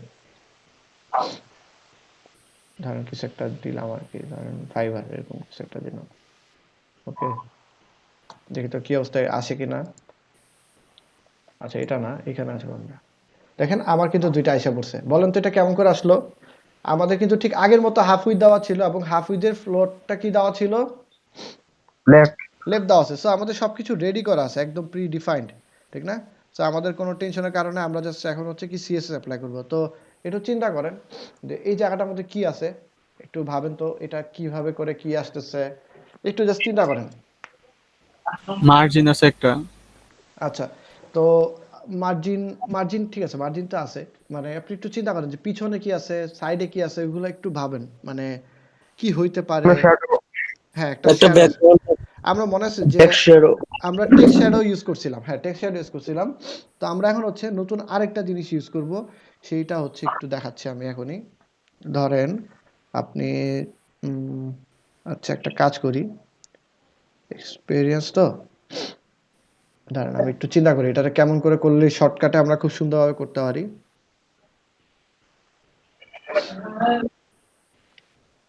ধরেন কিছু একটা দিলাম আর কি, ধরেন ফাইবার এরকম কিছু একটা দিলাম। ওকে, দেখি তো কি অবস্থায় আসে কিনা। আচ্ছা এটা না, এখানে আসবো আমরা। দেখেন আমার কিন্তু দুইটা আইসা পড়ছে। বলেন তো এটা কেমন করে আসলো? আমাদের কিন্তু ঠিক আগের মতো হাফ উইথ দেওয়া ছিল, এবং হাফ উইথের ফ্লোরটা কি দেওয়া ছিল? লেফট। লেফট দেওয়া আছে। সো আমাদের সবকিছু রেডি করা আছে, একদম প্রি ডিফাইন্ড, ঠিক না? সো আমাদের কোনো টেনশনের কারণে আমরা জাস্ট এখন হচ্ছে কি সিএসএস অ্যাপ্লাই করব। তো একটু চিন্তা করেন যে এই জায়গাটার মধ্যে কি আছে, একটু ভাবেন তো এটা কিভাবে করে কি আসতেছে, একটু জাস্ট চিন্তা করেন। মার্জিন আছে একটা। আচ্ছা, তো মার্জিন, মার্জিন ঠিক আছে, মার্জিন তো আছে। মানে আপনি একটু চিন্তা করেন যে পিছনে কি আছে, সাইডে কি আছে, ওইগুলো একটু ভাবেন, মানে কি হইতে পারে। হ্যাঁ, একটা একটা শ্যাডো। ব্যাকগ্রাউন্ড আমরা মনে আছে যে টেক্সট শ্যাডো। আমরা টেক্সট শ্যাডো ইউজ করছিলাম, হ্যাঁ টেক্সট শ্যাডো ইউজ করছিলাম। তো আমরা এখন হচ্ছে নতুন আরেকটা জিনিস ইউজ করব, সেইটা হচ্ছে একটু দেখাচ্ছি আমি এখনই। ধরেন আপনি আচ্ছা একটা কাজ করি, এক্সপেরিয়েন্স তো, দাঁড়ান আমি একটু চিন্তা করি এটা কেমন করে করলে শর্টকাটে আমরা খুব সুন্দরভাবে করতে পারি।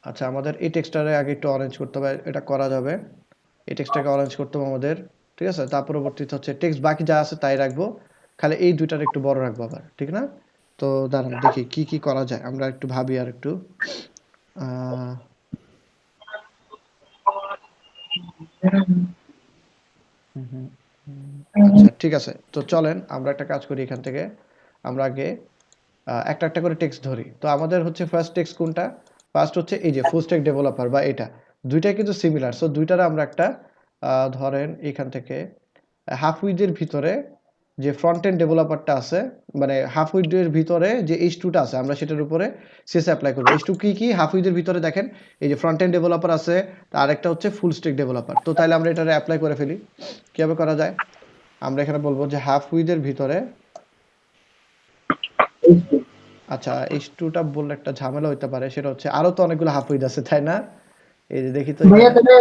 আচ্ছা আমাদের এই টেক্সটটারে আগে একটু অরেঞ্জ করতে হবে, এটা করা যাবে। এই টেক্সটটাকে অরেঞ্জ করতে হবে আমাদের, ঠিক আছে। তার পরবর্তীতে হচ্ছে টেক্সট বাকি যা আছে তাই রাখবো, খালি এই দুইটার একটু বড় রাখবো আবার, ঠিক না? তো দাঁড়ান দেখি কি কি করা যায়, আমরা একটু ভাবি আর একটু। আহ, হুম, হুম, আচ্ছা ঠিক আছে, তো চলেন আমরা একটা কাজ করি এখান থেকে। আমরা আগে একটা একটা করে টেক্সট ধরি। তো আমাদের হচ্ছে ফার্স্ট টেক্সট কোনটা? ফার্স্ট হচ্ছে এই যে ফুল স্ট্যাক ডেভেলপার বা এটা, দুইটাই কিন্তু সিমিলার। সো দুইটারে আমরা একটা ধরেন এখান থেকে হাফ উইডের ভিতরে যে ফ্রন্ট এন্ড ডেভেলপারটা আছে, মানে হাফ উইডের ভিতরে যে H2টা আছে, আমরা সেটার উপরে সিএস অ্যাপ্লাই করবো। H2 কি কি হাফ উইডের ভিতরে দেখেন, এই যে ফ্রন্ট এন্ড ডেভেলপার আছে, আর একটা হচ্ছে ফুল স্ট্যাক ডেভেলপার। তো তাহলে আমরা এটারে অ্যাপ্লাই করে ফেলি। কিভাবে করা যায়? আমরা এখানে বলবো যে হাফ উইডের ভিতরে, আচ্ছা H2টা বললে একটা ঝামেলা হইতে পারে, সেটা হচ্ছে আরো তো অনেকগুলো হাফ উইড আছে, তাই না? এই যে দেখি তো ভাইয়া এখানে, তাহলে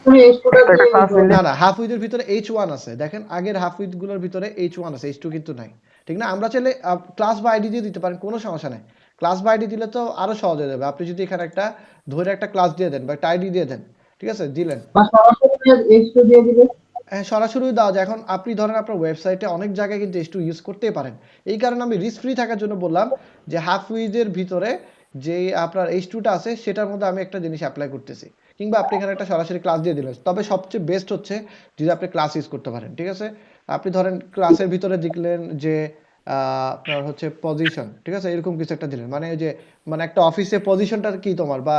তুমি এই স্টুডেন্ট একটা দিয়ে ক্লাস নিলে না না হাফ উইথের ভিতরে H1 আছে, দেখেন আগের হাফ উইথ গুলোর ভিতরে H1 আছে, H2 কিন্তু নাই, ঠিক না? আমরা চাইলে ক্লাস বা আইডি দিয়ে দিতে পারেন, কোনো সমস্যা নাই। ক্লাস বা আইডি দিলে তো আরো সহজ হয়ে যাবে। আপনি যদি এখানে একটা ধরে একটা ক্লাস দিয়ে দেন বা একটা আইডি দিয়ে দেন, ঠিক আছে, দিলেন। বা সরাসরি এই দিয়ে দিবে। হ্যাঁ সরাসরি দেওয়া যায়। এখন আপনি ধরেন আপনার ওয়েবসাইটে অনেক জায়গায় কিন্তু H2 ইউজ করতেই পারেন। এই কারণে আমি রিস্ক ফ্রি থাকার জন্য বললাম যে হাফ উইথের ভিতরে যে আপনার H2টা আছে সেটার মধ্যে আমি একটা জিনিস অ্যাপ্লাই করতেছি, কিংবা আপনি এখানে একটা সরাসরি ক্লাস দিয়ে দিলেন। তবে সবচেয়ে বেস্ট হচ্ছে যদি আপনি ক্লাস ইউজ করতে পারেন, ঠিক আছে। আপনি ধরেন ক্লাসের ভিতরে দেখলেন যে আপনার হচ্ছে পজিশন, ঠিক আছে, এরকম কিছু একটা দিলেন, মানে যে মানে একটা অফিসে পজিশনটা কি তোমার, বা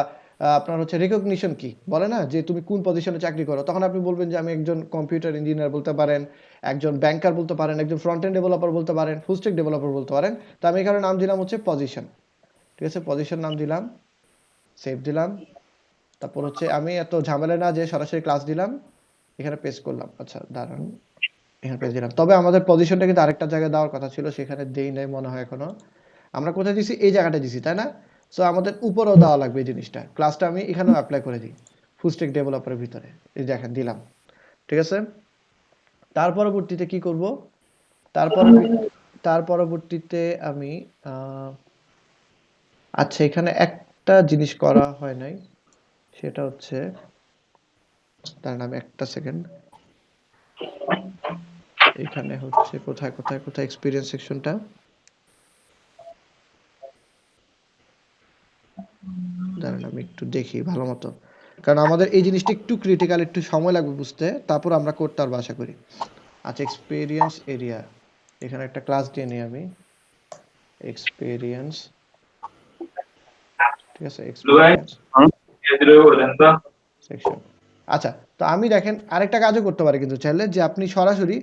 আপনার হচ্ছে রেকগনিশন কি বলে না, যে তুমি কোন পজিশনে চাকরি করো, তখন আপনি বলবেন যে আমি একজন কম্পিউটার ইঞ্জিনিয়ার বলতে পারেন, একজন ব্যাংকার বলতে পারেন, একজন ফ্রন্ট এন্ড ডেভেলপার বলতে পারেন, ফুল স্ট্যাক ডেভেলপার বলতে পারেন। তো আমি এখানে নাম দিলাম হচ্ছে পজিশন, ঠিক আছে, পজিশন নাম দিলাম, সেভ দিলাম। তারপর হচ্ছে আমি এত ঝামেলা না যে সরাসরি ক্লাস দিলাম, এখানে পেস্ট করলাম। আচ্ছা দাঁড়ান, এখানে পেস্ট দিলাম। তবে আমাদের পজিশনটা কিন্তু আরেকটা জায়গায় দেওয়ার কথা ছিল, সেখানে দেই নাই মনে হয় এখনো। আমরা কোথায় দিছি? এই জায়গাটা দিছি, তাই না? সো আমাদের উপরেও দেওয়া লাগবে এই জিনিসটা। ক্লাসটা আমি এখানেও অ্যাপ্লাই করে দিই ফুল স্ট্যাক ডেভেলপারের ভিতরে, এই দেখেন দিলাম, ঠিক আছে। তার পরবর্তীতে কি করব, তার পরবর্তীতে আমি আচ্ছা এখানে একটা জিনিস করা হয় নাই, সেটা হচ্ছে, দাঁড়ান আমি একটা সেকেন্ড, এখানে হচ্ছে কোথায় কোথায় কোথায় এক্সপিরিয়েন্স সেকশনটা, দাঁড়ান আমি একটু দেখি ভালো মতো, কারণ আমাদের এই জিনিসটা একটু ক্রিটিক্যাল, একটু সময় লাগবে বুঝতে, তারপর আমরা করতে পারবো আশা করি। আচ্ছা এক্সপিরিয়েন্স এরিয়া, এখানে একটা ক্লাস দিয়ে নিই আমি, এক্সপিরিয়েন্স, ঠিক আছে, এক্সপিরিয়েন্স সেকশন। আচ্ছা, তো আমি দেখেন আরেকটা কাজও করতে পারি কিন্তু চাইলে, যে আপনি সরাসরি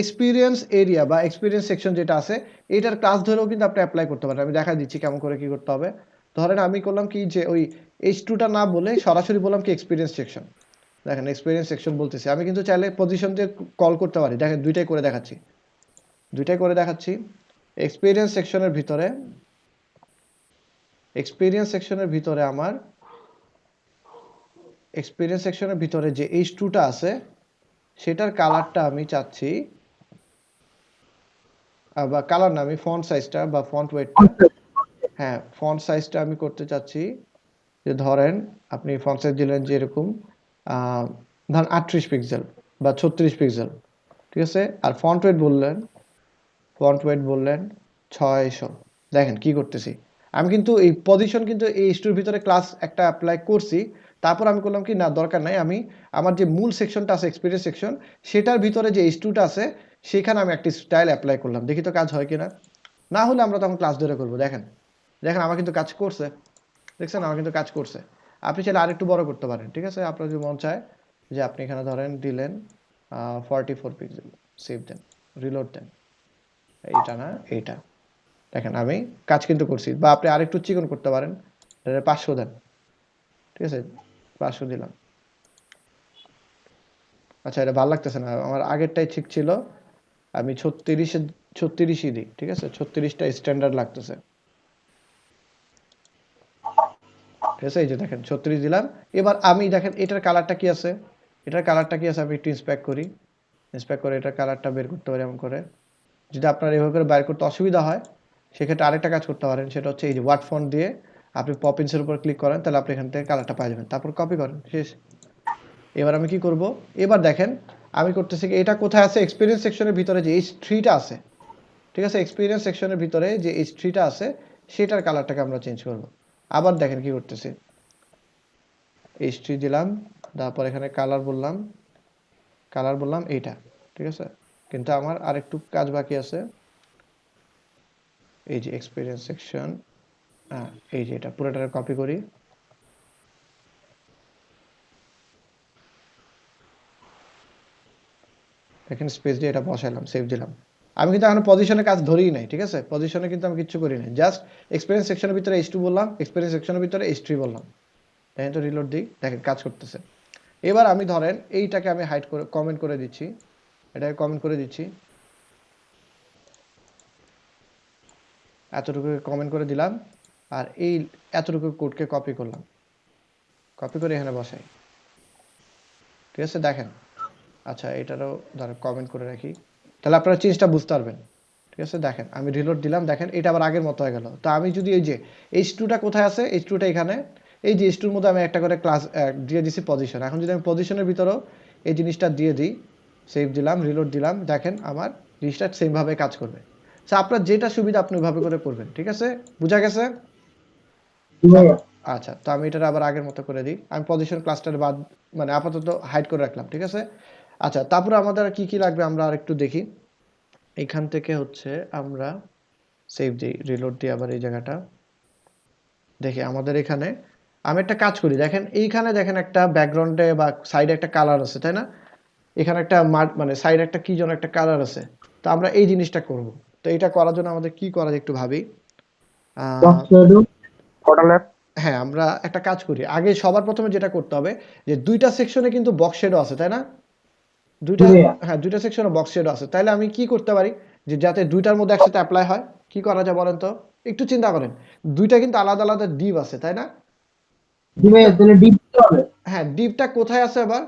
এক্সপিরিয়েন্স এরিয়া বা এক্সপিরিয়েন্স সেকশন যেটা আছে এটার ক্লাস ধরেও কিন্তু আপনি অ্যাপ্লাই করতে পারেন। আমি দেখা দিচ্ছি কেমন করে কি করতে হবে। ধরেন আমি করলাম কি, যে ওই H2টা না বলে সরাসরি বললাম কি এক্সপিরিয়েন্স সেকশন। দেখেন এক্সপিরিয়েন্স সেকশন বলতেছি, আমি কিন্তু চাইলে পজিশন দিয়ে কল করতে পারি। দেখেন দুইটাই করে দেখাচ্ছি। এক্সপিরিয়েন্স সেকশনের ভিতরে আমার এক্সপিরিয়েন্স সেকশনের ভিতরে যে H2টা আছে সেটার কালারটা আমি চাচ্ছি, বা কালার না, আমি ফন্ট সাইজটা বা ফন্ট ওয়েটটা, হ্যাঁ ফন্ট সাইজটা আমি করতে চাচ্ছি, যে ধরেন আপনি ফন্ট সাইজ দিলেন যে এরকম ধরেন 38 পিক্সেল বা 36 পিক্সেল, ঠিক আছে, আর ফন্ট ওয়েট বললেন 600। দেখেন কি করতেছি, আমি কিন্তু এই পজিশন কিন্তু এই H2 ভিতরে ক্লাস একটা অ্যাপ্লাই করছি, তারপর আমি করলাম কি, না দরকার নাই, আমি আমার যে মূল সেকশনটা আছে এক্সপিরিয়েন্স সেকশন সেটার ভিতরে যে H2টা আছে সেখানে আমি একটা স্টাইল অ্যাপ্লাই করলাম, দেখি তো কাজ হয় কিনা। না হলে আমরা তখন ক্লাস ধরে করবো। দেখেন আমার কিন্তু কাজ করছে, দেখছেন আমার কিন্তু কাজ করছে। আপনি চাইলে আরেকটু বড় করতে পারেন, ঠিক আছে, আপনার যদি মন চায় যে আপনি এখানে ধরেন দিলেন 44 পিক্সেল, সেভ দেন, রিলোড দেন, এইটা না এইটা, দেখেন আমি কাজ কিন্তু করছি। বা আপনি আরেকটু চিকন করতে পারেন, 500 দেন, ঠিক আছে, 500 দিলাম। আচ্ছা এটা ভালো লাগতেছে না, আমার আগেরটাই ঠিক ছিল, আমি 36ই দিই, ঠিক আছে, 36টা স্ট্যান্ডার্ড লাগতেছে, ঠিক আছে, এই যে দেখেন 36 দিলাম। এবার আমি দেখেন এটার কালারটা কি আছে, আমি একটু ইন্সপেক্ট করি, এটার কালারটা বের করতে পারি এমন করে। যদি আপনার এভাবে করে বাইর করতে অসুবিধা হয় সেক্ষেত্রে আরেকটা কাজ করতে পারেন, সেটা হচ্ছে এই যে ওয়ার্ড ফন্ট দিয়ে আপনি পপিন্সের উপর ক্লিক করেন, তাহলে আপনি এখান থেকে কালারটা পাই যাবেন, তারপর কপি করেন, শেষ। এবার আমি কি করব, এবার দেখেন আমি করতেছি কি, এটা কোথায় আছে, এক্সপিরিয়েন্স সেকশনের ভিতরে যে H3টা আছে, ঠিক আছে, এক্সপিরিয়েন্স সেকশনের ভিতরে যে H3টা আছে সেটার কালারটাকে আমরা চেঞ্জ করব। আবার দেখেন কি করতেছি, H3 দিলাম, তারপর এখানে কালার বললাম এইটা, ঠিক আছে, কিন্তু আমার আরেকটু কাজ বাকি আছে। এই যে এক্সপিরিয়েন্স সেকশন, এই যে এটা পুরোটা কপি করি, দেখেন স্পেস দিয়ে এটা বসাইলাম, সেভ দিলাম। আমি কিন্তু এখন পজিশনের কাজ ধরেই নাই, ঠিক আছে, পজিশনে কিন্তু আমি কিচ্ছু করি নাই, জাস্ট এক্সপিরিয়েন্স সেকশনের ভিতরে H2 বললাম, এক্সপিরিয়েন্স সেকশনের ভিতরে H3 বললাম। দেখেন তো রিলোড দিই, দেখেন কাজ করতেছে। এবার আমি ধরেন এইটাকে আমি হাইড করে কমেন্ট করে দিচ্ছি, এটাকে কমেন্ট করে দিচ্ছি, এতটুকু কমেন্ট করে দিলাম, আর এই এতটুকু কোডকে কপি করলাম, কপি করে এখানে বসাই, ঠিক আছে, দেখেন। আচ্ছা এটারও ধরেন কমেন্ট করে রাখি, তাহলে আপনারা চেঞ্জটা বুঝতে পারবেন, ঠিক আছে। দেখেন আমি রিলোড দিলাম, দেখেন এটা আবার আগের মতো হয়ে গেল। তো আমি যদি এই যে H2টা কোথায় আছে, H2টা এখানে, এই যে H2র মধ্যে আমি একটা করে ক্লাস দিয়ে দিছি পজিশন, এখন যদি আমি পজিশনের ভিতরেও এই জিনিসটা দিয়ে দিই, সেভ দিলাম, রিলোড দিলাম, দেখেন আমার জিনিসটা সেমভাবে কাজ করবে। আচ্ছা আপনার যেটা সুবিধা আপনি ওইভাবে করে করবেন, ঠিক আছে, বুঝা গেছে? আচ্ছা তো আমি এটা আবার আগের মতো করে দিই, আমি পজিশন ক্লাস্টার বাদ মানে আপাতত হাইড করে রাখলাম, ঠিক আছে। আচ্ছা তারপরে আমাদের আর কি কি লাগবে আমরা আর একটু দেখি। এখান থেকে হচ্ছে আমরা সেভ দিই, রিলোড দিই আবার এই জায়গাটা, দেখি আমাদের এখানে আমি একটা কাজ করি, দেখেন এইখানে দেখেন একটা ব্যাকগ্রাউন্ডে বা সাইডে একটা কালার আছে, তাই না, এখানে একটা মানে সাইডে একটা কি যেন একটা কালার আছে। তো আমরা এই জিনিসটা করব। তো এটা করার জন্য আমাদের কি করা যায় একটু ভাবি। হ্যাঁ আমরা একটা কাজ করি, আগে সবার প্রথমে যেটা করতে হবে যে দুইটা সেকশনে কিন্তু বক্স শেডও আছে, তাই না, দুইটা সেকশনে বক্স শেডও আছে, তাহলে আমি কি করতে পারি যে যাতে দুইটার মধ্যে একসাথে অ্যাপ্লাই হয়, কি করা যায় বলেন তো, একটু চিন্তা করেন, দুইটা কিন্তু আলাদা আলাদা ডিপ আছে, তাই না, হ্যাঁ ডিপটা কোথায় আছে আবার,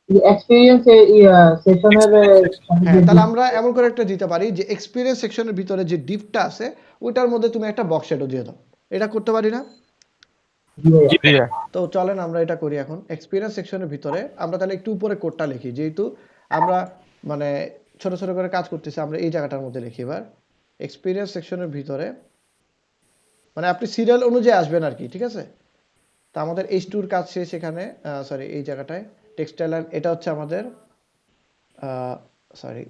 এক্সপেরিয়েন্স সেশনের হ্যাঁ, তাহলে আমরা এমন করে একটা দিতে পারি যে এক্সপিরিয়েন্স সেকশনের ভিতরে যে ডিপটা আছে ওইটার মধ্যে তুমি একটা বক্স শ্যাডো দিয়ে দাও। এটা করতে পারি না? জি ভাইয়া। তো চলেন আমরা এটা করি এখন। এক্সপিরিয়েন্স সেকশনের ভিতরে আমরা তাহলে একটু উপরে কোডটা লিখি, যেহেতু আমরা মানে ছোট ছোট করে কাজ করতেছি, আমরা এই জায়গাটার মধ্যে লিখি এবার। এক্সপিরিয়েন্স সেকশনের ভিতরে মানে আপনি সিরিয়াল অনুযায়ী আসবেন আর কি, ঠিক আছে? তা আমাদের H2 কাজ শেষ এখানে, সরি এই জায়গাটায় টেক্সটাইল লাইন, এটা হচ্ছে আমাদের সরি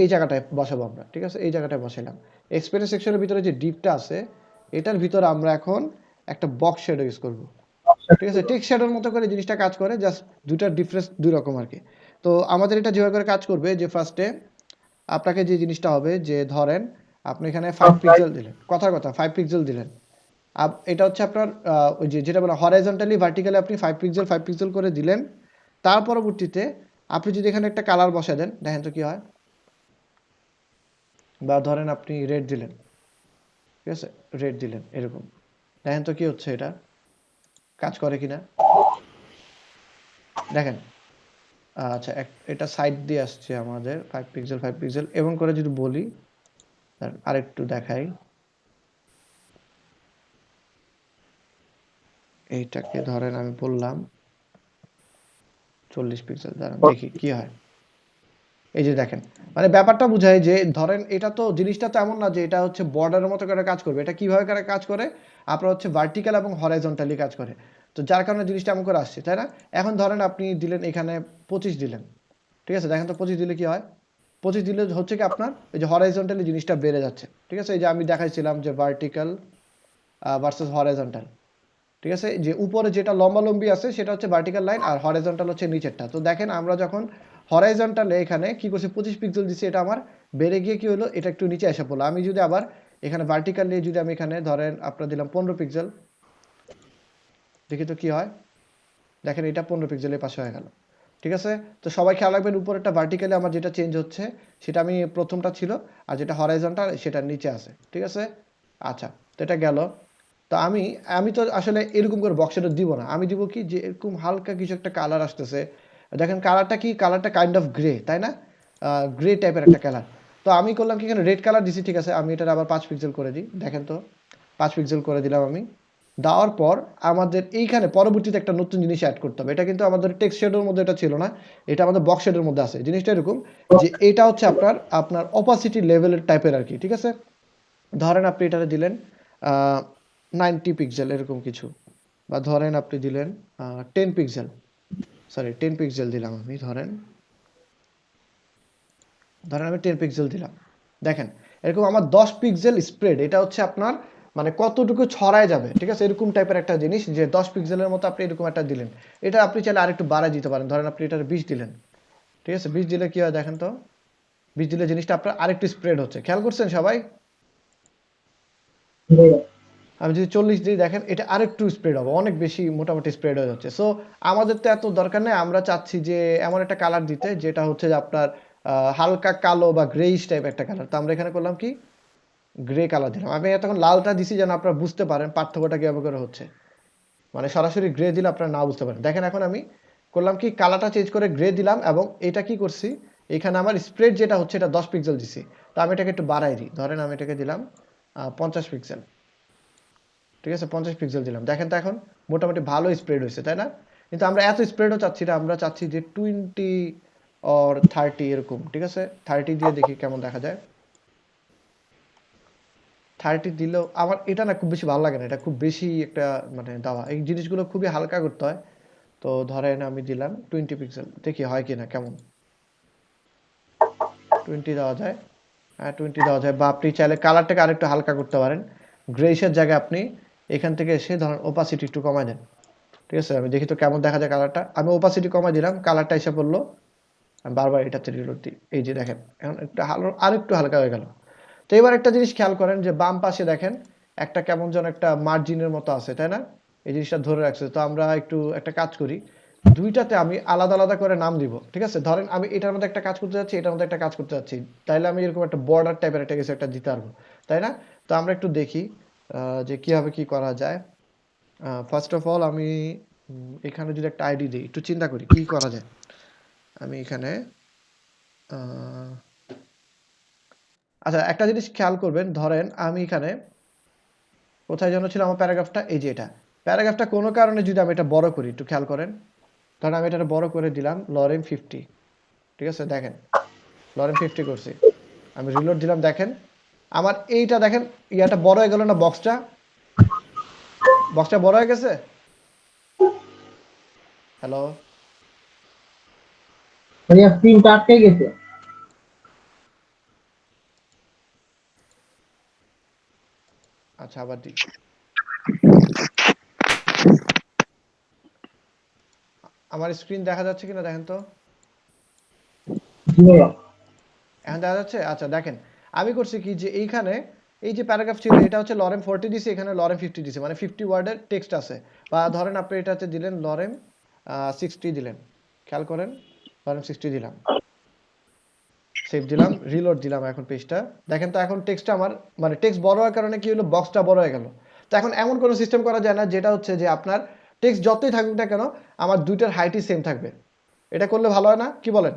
এই জায়গাটায় বসাবো আমরা, ঠিক আছে? এই জায়গাটায় বসাইলাম। এক্সপিরিয়েন্স সেকশনের ভিতরে যে ডিপটা আছে এটার ভিতরে আমরা এখন একটা বক্স শ্যাডো ইউজ করব, ঠিক আছে? টেক্সট শ্যাডোর মতো করে জিনিসটা কাজ করে, জাস্ট দুইটার ডিফারেন্স দুই রকম আর কি। তো আমাদের এটা যেভাবে করে কাজ করবে যে ফার্স্টে আপনাকে যে জিনিসটা হবে যে ধরেন আপনি এখানে 5 পিক্সেল দিলেন, কথার কথা 5 পিক্সেল দিলেন। এটা হচ্ছে আপনার ওই যে যেটা বলা হরাইজন্টালি ভার্টিক্যালি আপনি 5 পিক্সেল 5 পিক্সেল করে দিলেন। তার পরবর্তীতে আপনি যদি এখানে একটা কালার বসায় দেন, দেখেন তো কি হয়। বা ধরেন আপনি রেড দিলেন, ঠিক আছে? রেড দিলেন এরকম, দেখেন তো কি হচ্ছে, এটা কাজ করে কিনা দেখেন। আচ্ছা এটা সাইড দিয়ে আসছে আমাদের 5 পিক্সেল 5 পিক্সেল এবং করে যদি বলি, আরেকটু দেখাই, এইটাকে ধরেন আমি বললাম 40 পিক্সেল, দাঁড়ান দেখি কি হয়। এই যে দেখেন, মানে ব্যাপারটা বুঝায় যে ধরেন এটা তো জিনিসটা তো এমন না যে এটা হচ্ছে বর্ডারের মতো করে কাজ করবে। এটা কিভাবে করে কাজ করে, আপনার হচ্ছে ভার্টিক্যাল এবং হরাইজন্টালি কাজ করে। তো যার কারণে জিনিসটা এমন করে আসছে, তাই না? এখন ধরেন আপনি দিলেন এখানে 25 দিলেন, ঠিক আছে? দেখেন তো 25 দিলে কি হয়। 25 দিলে হচ্ছে কি আপনার এই যে হরাইজন্টালি জিনিসটা বেড়ে যাচ্ছে, ঠিক আছে? এই যে আমি দেখাইছিলাম যে ভার্টিক্যাল ভার্সেস হরাইজন্টাল, ঠিক আছে? যে উপরে যেটা লম্বালম্বি আছে সেটা হচ্ছে ভার্টিক্যাল লাইন আর হরাইজন্টাল হচ্ছে নিচেরটা। তো দেখেন আমরা যখন হরাইজন্টালে এখানে কি করছি 25 পিক্সেল দিচ্ছি, এটা আমার বেড়ে গিয়ে কি হলো, এটা একটু নিচে এসে পড়লো। আমি যদি আবার এখানে ভার্টিক্যালি যদি আমি এখানে ধরেন আপনার দিলাম 15 পিক্সেল, দেখি তো কি হয়। দেখেন এটা 15 পিক্সেলের পাশে হয়ে গেল, ঠিক আছে? তো সবাই খেয়াল রাখবেন উপরেরটা ভার্টিক্যালি আমার যেটা চেঞ্জ হচ্ছে সেটা আমি প্রথমটা ছিল, আর যেটা হরাইজন্টাল সেটা নিচে আছে, ঠিক আছে? আচ্ছা, তো এটা গেল। তো আমি আমি তো আসলে এরকম করে বক্সটা দিব না, আমি দিব কি যে এরকম হালকা কিছু একটা কালার আসতেছে। দেখেন কালারটা কি, কালারটা কাইন্ড অফ গ্রে, তাই না? গ্রে টাইপের একটা কালার। তো আমি করলাম কি এখানে রেড কালার দিছি, ঠিক আছে? আমি এটা আবার 5 পিক্সেল করে দিই, দেখেন তো 5 পিক্সেল করে দিলাম আমি। দেওয়ার পর আমাদের এইখানে পরবর্তীতে একটা নতুন জিনিস অ্যাড করতে হবে। এটা কিন্তু আমাদের টেক্সট শেডের মধ্যে এটা ছিল না, এটা আমাদের বক্স শেডের মধ্যে আছে। জিনিসটা এরকম যে এটা হচ্ছে আপনার আপনার অপাসিটি লেভেলের টাইপের আর কি, ঠিক আছে? ধরেন আপনি এটাতে দিলেন 90 পিক্সেল এরকম কিছু, বা ধরেন আপনি দিলেন 10 পিক্সেল, সরি 10 পিক্সেল দিলাম আমি, ধরেন ধরেন আমি 10 পিক্সেল দিলাম। দেখেন এরকম আমার 10 পিক্সেল স্প্রেড, এটা হচ্ছে আপনার মানে কতটুকু ছড়ায় যাবে, ঠিক আছে? এরকম টাইপের একটা জিনিস যে 10 পিক্সেলের মতো আপনি এরকম একটা দিলেন। এটা আপনি চাইলে আরেকটু বাড়ায় দিতে পারেন, ধরেন আপনি এটার 20 দিলেন, ঠিক আছে? 20 দিলে কি হয় দেখেন তো, 20 দিলে জিনিসটা আপনার আরেকটু স্প্রেড হচ্ছে, খেয়াল করছেন সবাই? আমি যদি 40 দিই, দেখেন এটা আরেকটু স্প্রেড হবে, অনেক বেশি মোটামুটি স্প্রেড হয়ে যাচ্ছে। সো আমাদের তো এত দরকার নেই, আমরা চাচ্ছি যে এমন একটা কালার দিতে যেটা হচ্ছে যে আপনার হালকা কালো বা গ্রেইশ টাইপ একটা কালার। তো আমরা এখানে করলাম কি গ্রে কালার দিলাম। আমি এতক্ষণ লালটা দিছি যেন আপনারা বুঝতে পারেন পার্থক্যটা কিভাবে করে হচ্ছে। মানে সরাসরি গ্রে দিলে আপনারা না বুঝতে পারেন। দেখেন এখন আমি করলাম কি কালারটা চেঞ্জ করে গ্রে দিলাম এবং এটা কি করছি, এখানে আমার স্প্রেড যেটা হচ্ছে এটা 10 পিক্সেল দিছি। তো আমি এটাকে একটু বাড়াই দিই, ধরেন আমি এটাকে দিলাম 50 পিক্সেল, ঠিক আছে? 50 পিক্সেল দিলাম। দেখেন তো এখন মোটামুটি ভালো স্প্রেড হয়েছে, তাই না? কিন্তু আমরা এত স্প্রেডও চাচ্ছি না, আমরা চাচ্ছি যে 20 অর 30 এরকম, ঠিক আছে? 30 দিয়ে দেখি কেমন দেখা যায়। 30 দিলেও আমার এটা না খুব বেশি ভালো লাগে না, এটা খুব বেশি একটা মানে দেওয়া, এই জিনিসগুলো খুবই হালকা করতে হয়। তো ধরেন আমি দিলাম 20 পিক্সেল, দেখি হয় কিনা কেমন। 20 দেওয়া যায়, হ্যাঁ 20 দেওয়া যায়। বা আপনি চাইলে কালারটাকে আরেকটু হালকা করতে পারেন, গ্রেইশের জায়গায় আপনি এখান থেকে এসে ধরেন ওপাসিটি একটু কমায় দেন, ঠিক আছে? আমি দেখি তো কেমন দেখা যায় কালারটা। আমি ওপাসিটি কমাই দিলাম, কালারটা এসে পড়লো। আমি বারবার এটাতে রিলোড দিই, এই যে দেখেন এখন একটু আরেকটু হালকা হয়ে গেল। তো এবার একটা জিনিস খেয়াল করেন যে বাম পাশে দেখেন একটা কেমন যেন একটা মার্জিনের মতো আছে, তাই না? এই জিনিসটা ধরে রাখছে। তো আমরা একটু একটা কাজ করি, দুইটাতে আমি আলাদা আলাদা করে নাম দিব, ঠিক আছে? ধরেন আমি এটার মধ্যে একটা কাজ করতে যাচ্ছি, এটার মধ্যে একটা কাজ করতে যাচ্ছি, তাইলে আমি এরকম একটা বর্ডার টাইপের একটা কিছু একটা দিতে পারবো, তাই না? তো আমরা একটু দেখি যে কিভাবে কি করা যায়। ফার্স্ট অফ অল আমি এখানে যদি একটা আইডি দিই, একটু চিন্তা করি কি করা যায়। আমি এখানে আহ, আচ্ছা একটা জিনিস খেয়াল করবেন, ধরেন আমি এখানে কোথায় যেন ছিল আমার প্যারাগ্রাফটা, এই যে এটা প্যারাগ্রাফটা কোনো কারণে যদি আমি এটা বড় করি, একটু খেয়াল করেন, ধরেন আমি এটা বড় করে দিলাম লরেম 50, ঠিক আছে, দেখেন লরেম 50 করছি, আমি রিলোড দিলাম, দেখেন আমার এইটা দেখেন ইয়াটা বড় হয়ে গেল না, বক্সটা বড় হয়ে গেছে। হ্যালো, ভাইয়া স্ক্রিনটা আটকে গেছে। আচ্ছা আবার দিই, আমার স্ক্রিন দেখা যাচ্ছে কিনা দেখেন তো, জি ভাইয়া। এখন দেখা যাচ্ছে। আচ্ছা দেখেন আমি করছি কি, যে এইখানে এই যে প্যারাগ্রাফ ছিল এটা হচ্ছে লরেম 40 দিছি, এখানে লরেম 50 দিছি, মানে 50 ওয়ার্ডের টেক্সট আছে। বা ধরেন আপনি এটাতে দিলেন লরেম 60 দিলেন, খেয়াল করেন লরেম 60 দিলাম, সেভ দিলাম, রিলোড দিলাম, এখন পেজটা দেখেন তো, এখন টেক্সটটা আমার মানে টেক্সট বড় হওয়ার কারণে কি হলো, বক্সটা বড় হয়ে গেল। তো এখন এমন কোনো সিস্টেম করা যায় না যেটা হচ্ছে যে আপনার টেক্সট যতই থাকুক না কেন আমার দুইটার হাইটই সেম থাকবে, এটা করলে ভালো হয় না, কি বলেন?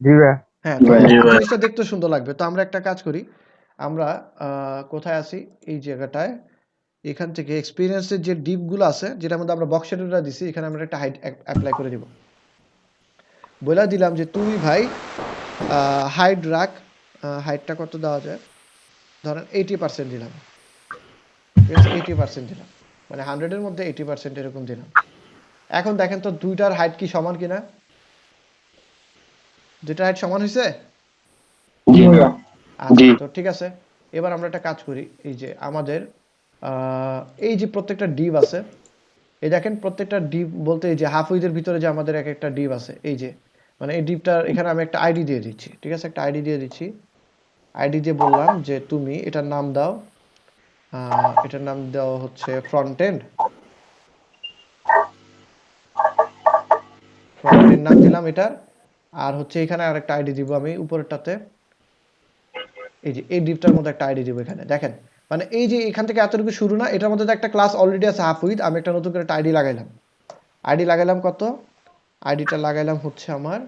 জি ভাইয়া। হ্যাঁ, তাহলে জিনিসটা দেখতে সুন্দর লাগবে। তো আমরা একটা কাজ করি, আমরা কোথায় আছি, এই জায়গাটায়, এখান থেকে এক্সপিরিয়েন্সের যে ডিপগুলো আছে যেটার মধ্যে আমরা বক্স শেডোটা দিছি, এখানে আমরা একটা হাইট অ্যাপ্লাই করে দিব, বলে দিলাম যে তুমি ভাই হাইট রাখ, হাইটটা কত দেওয়া যায়, ধরেন 80% দিলাম, ঠিক আছে, 80% দিলাম, মানে 100-এর মধ্যে 80% এরকম দিলাম। এখন দেখেন তো দুইটার হাইট কি সমান কিনা, দুইটার হাইট সমান হয়েছে। জি ভাইয়া। আচ্ছা তো ঠিক আছে, এবার আমরা একটা কাজ করি, এই যে আমাদের এই যে প্রত্যেকটা ডিপ আছে, এই দেখেন প্রত্যেকটা ডিপ বলতে এই যে হাফ উইজের ভিতরে যে আমাদের এক একটা ডিপ আছে, এই যে মানে এই ডিপটার এখানে আমি একটা আইডি দিয়ে দিচ্ছি, ঠিক আছে, একটা আইডি দিয়ে দিচ্ছি, আইডি দিয়ে বললাম যে তুমি এটার নাম দাও, এটার নাম দেওয়া হচ্ছে ফ্রন্ট এন্ড নাম দিলাম এটার। আর হচ্ছে এখানে আরেকটা আইডি দিব আমি উপরেরটাতে, এই যে এই ডিপটার মধ্যে একটা আইডি দিব এখানে, দেখেন মানে এই যে এখান থেকে এতটুকু শুরু না, এটার মধ্যে তো একটা ক্লাস অলরেডি আছে হাফ উইথ, আমি একটা নতুন করে একটা আইডি লাগাইলাম, আইডি লাগাইলাম কত, আইডিটা লাগাইলাম হচ্ছে আমার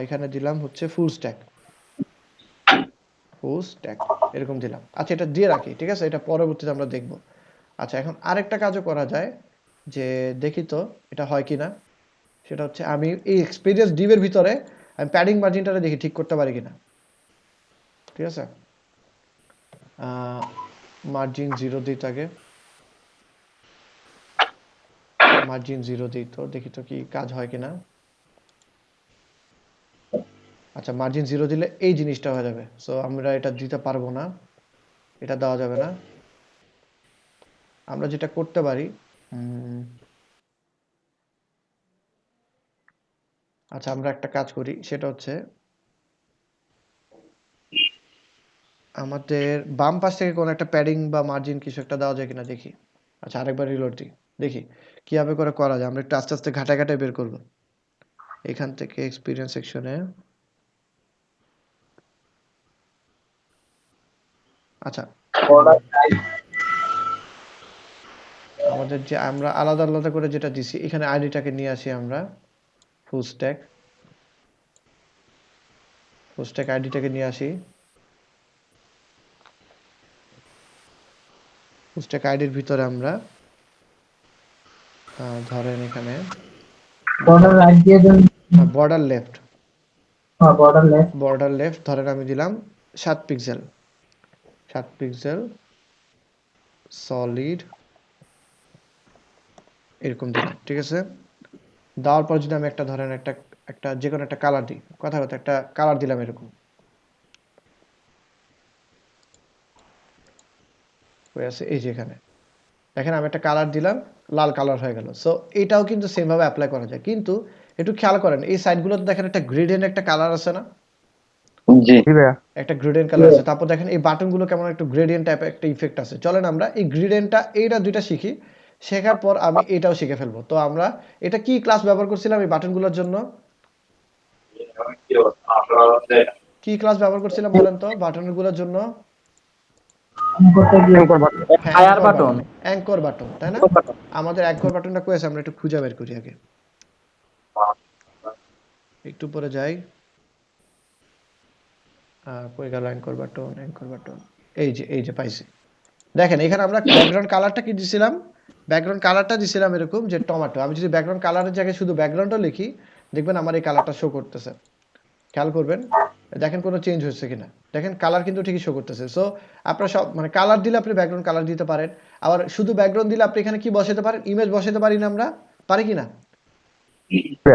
এখানে দিলাম হচ্ছে ফুল স্ট্যাক এরকম দিলাম। আচ্ছা এটা দিয়ে রাখি, ঠিক আছে, এটা পরবর্তীতে আমরা দেখব। আচ্ছা এখন আরেকটা কাজও করা যায়, যে দেখি তো এটা হয় কিনা, সেটা হচ্ছে আমি এই এক্সপিরিয়েন্স ডিভের ভিতরে আমি প্যাডিং মার্জিনটা দেখি ঠিক করতে পারি কিনা, ঠিক আছে, মার্জিন 0 দিই, আগে মার্জিন 0 দিই, তো দেখি তো কি কাজ হয় কিনা। আচ্ছা মার্জিন 0 দিলে এই জিনিসটা হয়ে যাবে, সো আমরা এটা দিতে পারবো না, এটা দেওয়া যাবে না। আমরা যেটা করতে পারি, আচ্ছা আমরা একটা কাজ করি, সেটা হচ্ছে আমাদের বাম পাশ থেকে কোনো একটা প্যাডিং বা মার্জিন কিছু একটা দেওয়া যায় কিনা দেখি। আচ্ছা আরেকবার রিলোড দিই, দেখি কিভাবে করে করা যায়, আমরা একটু আস্তে আস্তে ঘাটায় ঘাটায় বের করব। এখান থেকে এক্সপিরিয়েন্স সেকশনে, আচ্ছা আমাদের যে আমরা আলাদা আলাদা করে যেটা দিছি, এখানে আইডিটাকে নিয়ে আসি আমরা, ফুল স্ট্যাক আইডিটাকে নিয়ে আসি, ফুল স্ট্যাক আইডির ভিতরে আমরা ধরেন এখানে বর্ডার রাইট দিয়ে দেন। বর্ডার লেফট, হ্যাঁ বর্ডার লেফট। ধরেন আমি দিলাম 7 পিক্সেল সলিড এরকম দিলাম, ঠিক আছে, দেওয়ার পর যদি আমি একটা ধরেন একটা একটা যে কোনো একটা কালার দিই, কথা একটা কালার দিলাম এরকম, হয়ে আছে এই যে এখানে দেখেন আমি একটা কালার দিলাম, লাল কালার হয়ে গেল। সো এটাও কিন্তু সেম ভাবে অ্যাপ্লাই করা যায়, কিন্তু একটু খেয়াল করেন এই সাইডগুলোতে দেখেন একটা গ্রেডিয়েন্ট একটা কালার আছে না, জি ভাইয়া। একটা গ্রেডিয়েন্ট কালার আছে, তারপর দেখেন এই বাটনগুলো কেমন একটু গ্রেডিয়েন্ট টাইপের একটা ইফেক্ট আছে। চলেন আমরা এই গ্রেডিয়েন্টটা এইটা দুইটা শিখি, শেখার পর আমি এটাও শিখে ফেলবো। তো আমরা এটা কি ক্লাস ব্যবহার করছিলাম এই বাটনগুলোর জন্য, কি ক্লাস ব্যবহার করছিলাম বলেন তো বাটনগুলোর জন্য? হ্যাঁ ফায়ার বাটন। অ্যাঙ্কর বাটন, তাই না? আমাদের অ্যাঙ্কর বাটনটা কই আছে, আমরা একটু খুঁজে বের করি আগে। একটু পরে যাই, কই গেল অ্যাঙ্কর বাটন, এই যে পাইছি। দেখেন এখানে আমরা ব্যাকগ্রাউন্ড কালারটা কি দিছিলাম, ব্যাকগ্রাউন্ড কালারটা দিছিলাম এরকম যে টমেটো। আমি যদি ব্যাকগ্রাউন্ড কালারের জায়গায় শুধু ব্যাকগ্রাউন্ডও লিখি, দেখবেন আমার এই কালারটা শো করতেছে। খেয়াল করবেন, দেখেন কোনো চেঞ্জ হচ্ছে কিনা। দেখেন কালার কিন্তু ঠিকই শো করতেছে। সো আপনার সব মানে কালার দিলে আপনি ব্যাকগ্রাউন্ড কালার দিতে পারেন, আবার শুধু ব্যাকগ্রাউন্ড দিলে আপনি এখানে কি বসাতে পারেন, ইমেজ বসাতে পারি না আমরা, পারি কি না?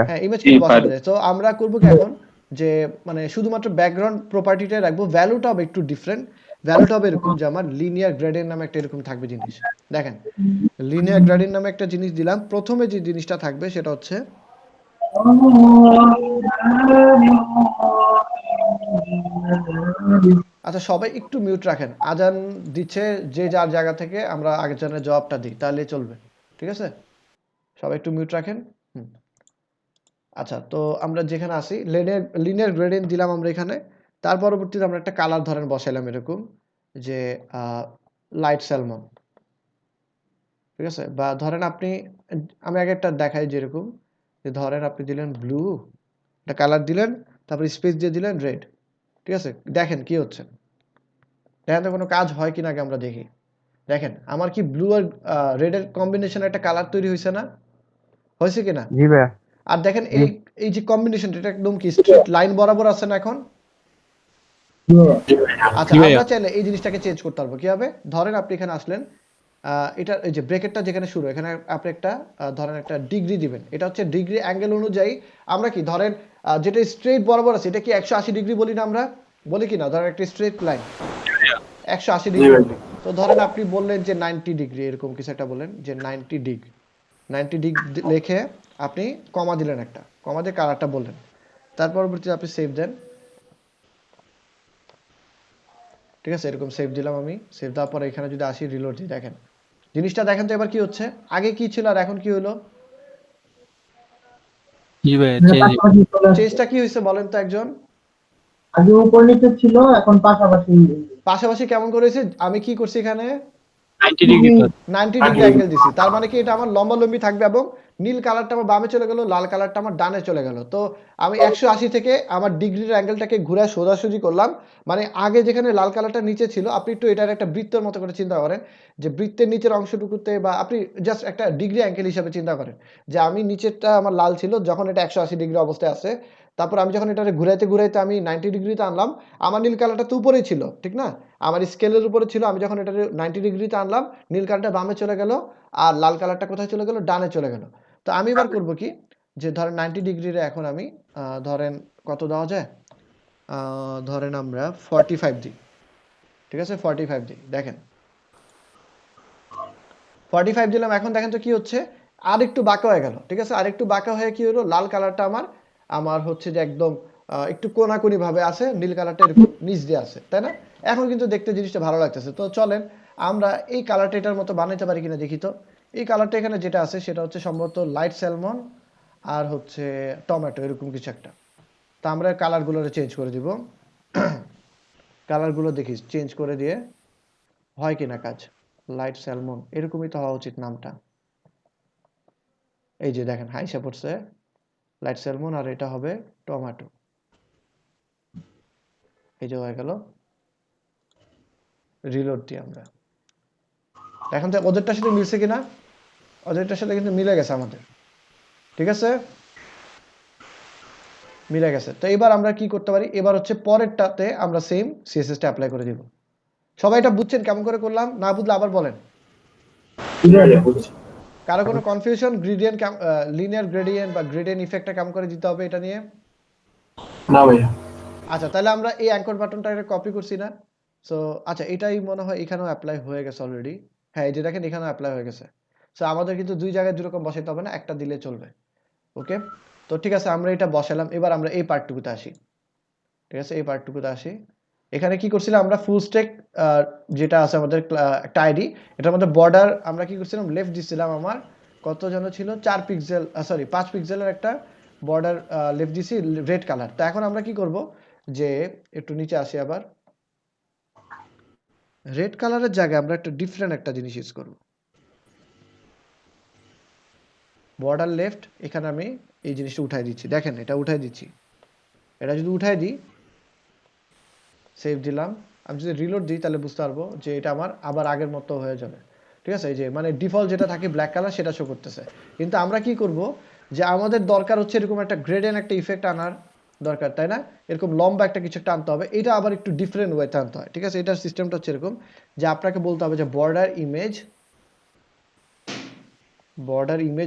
হ্যাঁ, ইমেজ কিন্তু বসানো যায়। তো আমরা করবো কি এখন, যে মানে শুধুমাত্র ব্যাকগ্রাউন্ড প্রপার্টিটাই রাখবো, ভ্যালুটা হবে একটু ডিফারেন্ট। ভ্যালুটা হবে এরকম যে আমার লিনিয়ার গ্রেডিয়েন্ট নামে একটা এরকম থাকবে জিনিস। দেখেন লিনিয়ার গ্রেডিয়েন্ট নামে একটা জিনিস দিলাম। প্রথমে যে জিনিসটা থাকবে সেটা হচ্ছে, আচ্ছা সবাই একটু মিউট রাখেন, আজান দিচ্ছে, যে যার জায়গা থেকে আমরা আগের জনের জবাবটা দিই তাহলে চলবে, ঠিক আছে? সবাই একটু মিউট রাখেন। হুম, আচ্ছা তো আমরা যেখানে আসি লিনিয়ার গ্রেডিয়েন্ট দিলাম আমরা এখানে। তার পরবর্তীতে আমরা একটা কালার ধরেন বসাইলাম এরকম যে লাইট স্যালমন, ঠিক আছে? বা ধরেন আপনি, আমি আগে একটা দেখাই যেরকম, যে ধরেন আপনি দিলেন ব্লু, একটা কালার দিলেন, তারপর স্পেস দিয়ে দিলেন রেড, ঠিক আছে? দেখেন কি হচ্ছে, দেখেন তো কোনো কাজ হয় কিনা আগে আমরা দেখি। দেখেন আমার কি ব্লু আর রেডের কম্বিনেশন একটা কালার তৈরি হয়েছে না, হয়েছে কিনা? জি ভাইয়া। আর দেখেন জি। এই যে কম্বিনেশনটা, এটা একদম কি স্ট্রেট লাইন বরাবর আছে না এখন? আচ্ছা জি ভাইয়া। আমরা চাইলে এই জিনিসটাকে চেঞ্জ করতে পারবো কিভাবে, ধরেন আপনি এখানে আসলেন, এটা এই যে ব্র্যাকেটটা যেখানে শুরু, এখানে আপনি একটা ধরেন একটা ডিগ্রি দিবেন, এটা হচ্ছে ডিগ্রি অ্যাঙ্গেল অনুযায়ী আমরা কি ধরেন যেটা স্ট্রেট বরাবর আছে এটা কি 180 ডিগ্রি বলি না আমরা, বলি কি না? ধরেন একটা স্ট্রেট লাইন 180 ডিগ্রি বলি। তো ধরেন আপনি বললেন যে 90 ডিগ্রি, এরকম কিছু একটা বললেন যে 90 ডিগ্রি, 90 ডিগ্রি লিখে আপনি কমা দিলেন, একটা কমা দিয়ে কালারটা বললেন, তার পরবর্তীতে আপনি সেভ দেন, ঠিক আছে? এরকম সেভ দিলাম আমি, সেভ দেওয়ার পরে এখানে যদি আসি রিলোড দিই, দেখেন জিনিসটা দেখেন তো এবার কি হচ্ছে, আগে কি ছিল আর এখন কি হলো, জি ভাইয়া, পাশাপাশি চলে আসছে। চেঞ্জটা কি হয়েছে বলেন তো একজন? আগে উপর নিচে ছিল, এখন পাশাপাশি। পাশাপাশি কেমন করেছে, আমি কি করছি এখানে 90 ডিগ্রি 90 ডিগ্রি অ্যাঙ্গেল দিছি, তার মানে কি এটা আমার লম্বালম্বি থাকবে এবং নীল কালারটা আমার বামে চলে গেল, লাল কালারটা আমার ডানে চলে গেল। তো আমি 180 থেকে আমার ডিগ্রির অ্যাঙ্গেলটাকে ঘুরে সোজাসুজি করলাম, মানে আগে যেখানে লাল কালারটা নিচে ছিল, আপনি একটু এটার একটা বৃত্তের মতো করে চিন্তা করেন, যে বৃত্তের নিচের অংশটুকুতে, বা আপনি জাস্ট একটা ডিগ্রি অ্যাঙ্গেল হিসাবে চিন্তা করেন, যে আমি নিচেরটা আমার লাল ছিল যখন এটা 180 ডিগ্রি অবস্থায় আছে, তারপর আমি যখন এটা ঘুরাইতে ঘুরাইতে আমি 90 ডিগ্রিতে আনলাম, আমার নীল কালারটা তো উপরেই ছিল, ঠিক না? আমার স্কেলের উপরে ছিল, আমি যখন এটা 90 ডিগ্রিতে আনলাম, নীল কালারটা বামে চলে গেল, আর লাল কালারটা কোথায় চলে গেল, ডানে চলে গেল। তো আমি এবার করব কি, যে ধরেন 90 ডিগ্রিরে এখন আমি ধরেন কত দেওয়া যায়, ধরেন আমরা 45 দিই, ঠিক আছে? 45 দিই, দেখেন 45 দিলাম। এখন দেখেন তো কি হচ্ছে, আর একটু বাঁকা হয়ে গেল, ঠিক আছে? আর একটু বাঁকা হয়ে কি হলো, লাল কালারটা আমার আমার হচ্ছে যে একদম একটু কোনাকুনি ভাবে আছে, নীল কালারটা এরকম নিচ দিয়ে আছে, তাই না? এখন কিন্তু দেখতে জিনিসটা ভালো লাগতেছে। তো চলেন আমরা এই কালারটা এটার মতো বানাইতে পারি কিনা দেখি। তো এই কালারটা এখানে যেটা আছে সেটা হচ্ছে সম্ভবত লাইট স্যালমন আর হচ্ছে টমেটো, এরকম কিছু একটা। তা আমরা কালারগুলো চেঞ্জ করে দিব, কালারগুলো দেখি চেঞ্জ করে দিয়ে হয় কিনা কাজ। লাইট স্যালমন এরকমই তো হওয়া উচিত নামটা। এই যে দেখেন হাইসা পড়ছে লাইট স্যালমন, আর এটা হবে টমেটো, এই যে হয়ে গেল। রিলোড দিই আমরা, এখন তো ওদেরটার সাথে মিলছে কিনা, ওদেরটার সাথে কিন্তু মিলে গেছে আমাদের, ঠিক আছে? মিলে গেছে। তো এবার আমরা কি করতে পারি, এবার হচ্ছে পরেরটাতে আমরা সেম সিএসএস টা অ্যাপ্লাই করে দিব। সবাই এটা বুঝছেন কেমন করে করলাম? না বুঝলে আবার বলেন। কারো কোনো কনফিউশন, গ্রেডিয়েন্ট লিনিয়ার গ্রেডিয়েন্ট বা গ্রেডিয়েন্ট ইফেক্টটা কেমন করে দিতে হবে এটা নিয়ে? না ভাইয়া। আচ্ছা তাহলে আমরা এই অ্যাঙ্কর বাটনটা কপি করছি না? সো আচ্ছা এটাই মনে হয় এখানেও অ্যাপ্লাই হয়ে গেছে অলরেডি। হ্যাঁ এই যে দেখেন এখানেও অ্যাপ্লাই হয়ে গেছে। সো আমাদের কিন্তু দুই জায়গায় দুই রকম বসাইতে হবে না, একটা দিলে চলবে। ওকে, তো ঠিক আছে আমরা এটা বসালাম। এবার আমরা এই পার্টটুকুতে আসি, ঠিক আছে? এই পার্টটুকুতে আসি। এখানে কি করছিলাম আমরা, ফুল স্ট্যাক যেটা আছে আমাদের একটা আইডি, এটার মধ্যে বর্ডার আমরা কি করছিলাম, লেফট দিছিলাম আমার কত যেন ছিল 4 পিক্সেল, সরি 5 পিক্সেলের একটা বর্ডার লেফট দিছি রেড কালার। তো এখন আমরা কি করব, যে একটু নিচে আসি আবার, রেড কালারের জায়গায় আমরা একটা ডিফারেন্ট একটা জিনিস ইউজ করব। বর্ডার লেফট, এখানে আমি এই জিনিসটা উঠাই দিচ্ছি, দেখেন এটা উঠাই দিচ্ছি। এটা যদি উঠাই দিই, সেভ দিলাম, আমি যদি রিলোড দিই তাহলে বুঝতে পারবো যে এটা আমার আবার আগের মতো হয়ে যাবে। ঠিক আছে, এই যে মানে ডিফল্ট যেটা থাকে ব্ল্যাক কালার সেটা শো করতেছে। কিন্তু আমরা কি করব, যে আমাদের দরকার হচ্ছে এরকম একটা গ্রেডিয়েন্ট একটা ইফেক্ট আনার দরকার, তাই না? এরকম লম্বা একটা কিছু একটা আনতে হবে, এটা আবার একটু ডিফারেন্ট ওয়েতে আনতে হয়। ঠিক আছে, এটার সিস্টেমটা হচ্ছে এরকম যে আপনাকে বলতে হবে যে বর্ডার ইমেজ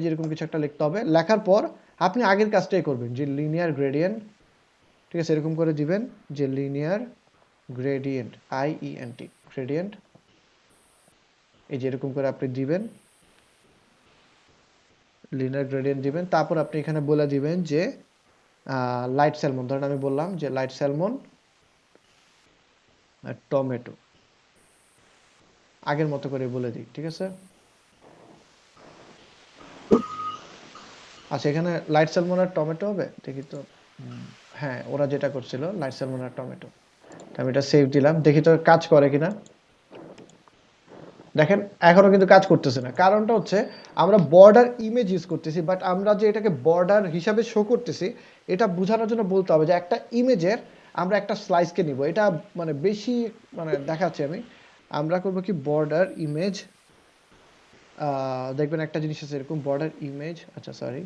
এরকম কিছু একটা লিখতে হবে। লেখার পর আপনি আগের কাজটাই করবেন, যে লিনিয়ার গ্রেডিয়েন্ট, ঠিক আছে, এরকম করে দিবেন যে লিনিয়ার গ্রেডিয়েন্ট, IENT গ্রেডিয়েন্ট, এই যে এরকম করে আপনি দিবেন, লিনিয়ার গ্রেডিয়েন্ট দিবেন। তারপর আপনি এখানে বলে দিবেন যে লাইট স্যালমন, ধরেন আমি বললাম যে লাইট স্যালমন আর টমেটো, আগের মতো করে বলে দিই। ঠিক আছে, আচ্ছা এখানে লাইট স্যালমন আর টমেটো হবে, দেখি তো। হ্যাঁ, ওরা যেটা করছিল লাইট স্যালমন আর টমেটো, আমি এটা সেভ দিলাম, দেখি তো কাজ করে কিনা। দেখেন এখনো কিন্তু কাজ করতেছে না, কারণটা হচ্ছে আমরা বর্ডার ইমেজ ইউজ করতেছি, বাট আমরা যে এটাকে বর্ডার হিসাবে শো করতেছি, এটা বোঝানোর জন্য বলতে হবে যে একটা ইমেজের আমরা একটা স্লাইসকে নিব। এটা মানে বেশি মানে দেখাচ্ছি আমি। আমরা করবো কি বর্ডার ইমেজ, দেখবেন একটা জিনিস আছে এরকম বর্ডার ইমেজ, আচ্ছা সরি,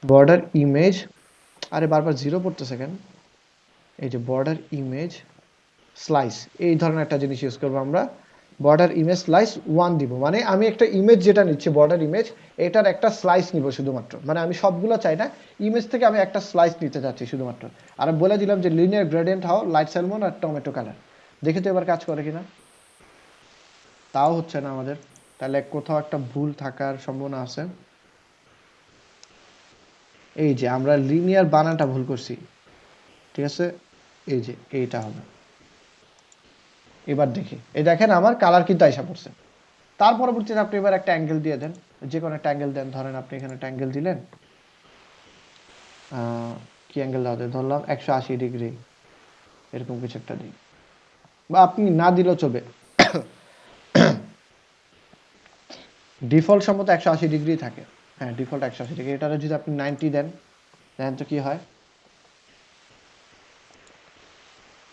বর্ডার ইমেজ, আরে বারবার জিরো পড়তেছে কেন, এই যে বর্ডার ইমেজ স্লাইস, এই ধরনের একটা জিনিস ইউজ করবো আমরা। বর্ডার ইমেজ স্লাইস 1 দিব, মানে আমি একটা ইমেজ যেটা নিচ্ছি বর্ডার ইমেজ, এটার একটা স্লাইস নিব শুধুমাত্র, মানে আমি সবগুলো চাই না, ইমেজ থেকে আমি একটা স্লাইস নিতে চাচ্ছি শুধুমাত্র। আর বলে দিলাম যে লিনিয়ার গ্রেডিয়েন্ট হাও লাইট স্যালমন আর টমেটো কালার। দেখি তো এবার কাজ করে কিনা, তাও হচ্ছে না আমাদের, তাহলে কোথাও একটা ভুল থাকার সম্ভাবনা আছে। এই যে আমরা লিনিয়ার বানানটা ভুল করছি। ঠিক আছে, এই যে এইটা হবে। এবার দেখি, এই দেখেন আমার কালার কিন্তু আইসা পড়ছে। তার পরবর্তীতে আপনি এবার একটা অ্যাঙ্গেল দিয়ে দেন, যে কোনো একটা অ্যাঙ্গেল দেন, ধরেন আপনি এখানে একটা অ্যাঙ্গেল দিলেন, কি অ্যাঙ্গেল দেওয়া যায়, ধরলাম 180 ডিগ্রি, এরকম কিছু একটা দিই, বা আপনি না দিলেও চলবে। ডিফল্ট সম্মত 180 ডিগ্রি থাকে, হ্যাঁ ডিফল্ট 180 ডিগ্রি। এটাতে যদি আপনি 90 দেন, দেখেন তো কি হয়,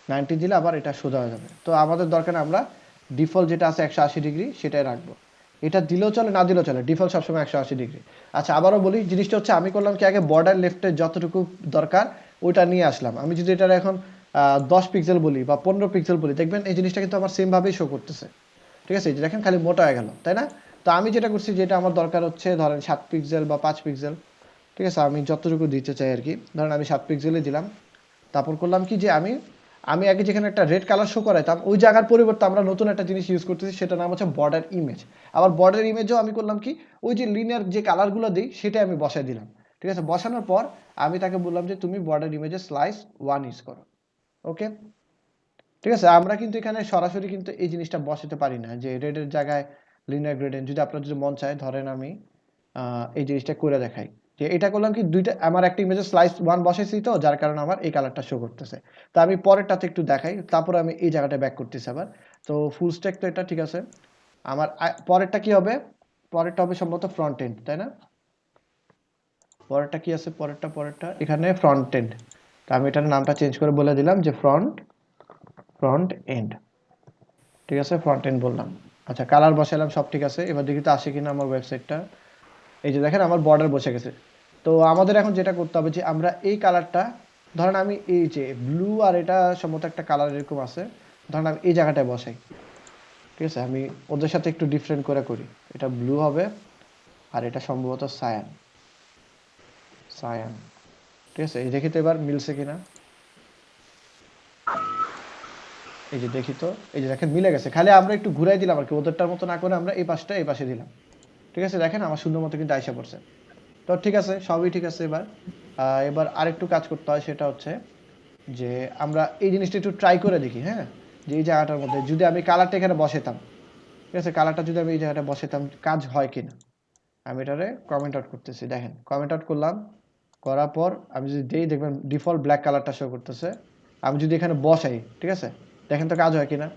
90 দিলে আবার এটা সোজা হয়ে যাবে। তো আমাদের দরকার আমরা ডিফল্ট যেটা আছে 180 ডিগ্রি সেটাই রাখবো। এটা দিলেও চলে, না দিলেও চলে, ডিফল্ট সবসময় 180 ডিগ্রি। আচ্ছা আবারও বলি, জিনিসটা হচ্ছে আমি করলাম কি, আগে বর্ডার লেফটের যতটুকু দরকার ওইটা নিয়ে আসলাম। আমি যদি এটার এখন 10 পিক্সেল বলি বা 15 পিক্সেল বলি, দেখবেন এই জিনিসটা কিন্তু আমার সেম ভাবেই শো করতেছে। ঠিক আছে, এই যে দেখেন খালি মোটা হয়ে গেল, তাই না? তো আমি যেটা করছি, যেটা আমার দরকার হচ্ছে ধরেন 7 পিক্সেল বা 5 পিক্সেল, ঠিক আছে, আমি যতটুকু দিতে চাই আর কি, ধরেন আমি 7 পিক্সেলই দিলাম। তারপর করলাম কি, যে আমি আমি আগে যেখানে একটা রেড কালার শো করাইতাম, ওই জায়গার পরিবর্তে আমরা নতুন একটা জিনিস ইউজ করতেছি, সেটা নাম হচ্ছে বর্ডার ইমেজ। আবার বর্ডার ইমেজও আমি করলাম কি, ওই যে লিনিয়ার যে কালারগুলো দিই সেটাই আমি বসাই দিলাম। ঠিক আছে, বসানোর পর আমি তাকে বললাম যে তুমি বর্ডার ইমেজের স্লাইস 1 ইউজ করো। ওকে, ঠিক আছে, আমরা কিন্তু এখানে সরাসরি কিন্তু এই জিনিসটা বসাতে পারি না, যে রেডের জায়গায় লিনিয়ার গ্রেডিয়েন্ট। যদি আপনার যদি মন চায়, ধরেন আমি এই জিনিসটা করে দেখাই, যে এটা করলাম কি, দুইটা আমার একটা ইমেজের স্লাইস 1 বসাইছি, তো যার কারণে আমার এই কালারটা শো করতেছে। তো আমি পরেরটাতে একটু দেখাই, তারপর আমি এই জায়গাটা ব্যাক করতেছি আবার। তো ফুল স্ট্যাক তো এটা ঠিক আছে। আমার পরেরটা কি হবে, পরেরটা হবে সম্ভবত ফ্রন্ট এন্ড, তাই না? পরেরটা কি আছে, পরেরটা এখানে ফ্রন্ট এন্ড। তো আমি এটার নামটা চেঞ্জ করে বলে দিলাম যে ফ্রন্ট এন্ড। ঠিক আছে, ফ্রন্ট এন্ড বললাম। আচ্ছা কালার বসালাম, সব ঠিক আছে। এবার দেখি তো আসে কিনা আমার ওয়েবসাইটটা। এই যে দেখেন আমার বর্ডার বসে গেছে। তো আমাদের এখন যেটা করতে হবে, যে আমরা এই কালারটা, ধরেন আমি এই যে ব্লু আর এটা সম্ভবত একটা কালার এরকম আছে, ধরেন আমি এই জায়গাটায় বসাই। ঠিক আছে, আমি ওদের সাথে একটু ডিফারেন্ট করে করি, এটা ব্লু হবে আর এটা সম্ভবত সায়ান। ঠিক আছে, এই দেখি তো এবার মিলছে কিনা। এই যে দেখি তো, এই যে দেখেন মিলে গেছে, খালি আমরা একটু ঘুরাই দিলাম আর কি, ওদেরটার মতো না করে আমরা এই পাশটা এই পাশে দিলাম। ঠিক আছে, দেখেন আমার সুন্দর মতো কিন্তু আইসা পড়ছে। তো ঠিক আছে, সবই ঠিক আছে। এবার আরেকটু কাজ করতে হয়, সেটা হচ্ছে যে আমরা এই জিনিসটা একটু ট্রাই করে দেখি, হ্যাঁ, যে এই জায়গাটার মধ্যে যদি আমি কালারটা এখানে বসাতাম, ঠিক আছে, কালারটা যদি আমি এই জায়গাটা বসাতাম, কাজ হয় কিনা। আমি এটারে কমেন্ট আউট করতেছি, দেখেন কমেন্ট আউট করলাম, করার পর আমি যদি দেই, দেখবেন ডিফল্ট ব্ল্যাক কালারটা শো করতেছে। আমি যদি এখানে বসাই, ঠিক আছে, দেখেন তো কাজ হয় কিনা।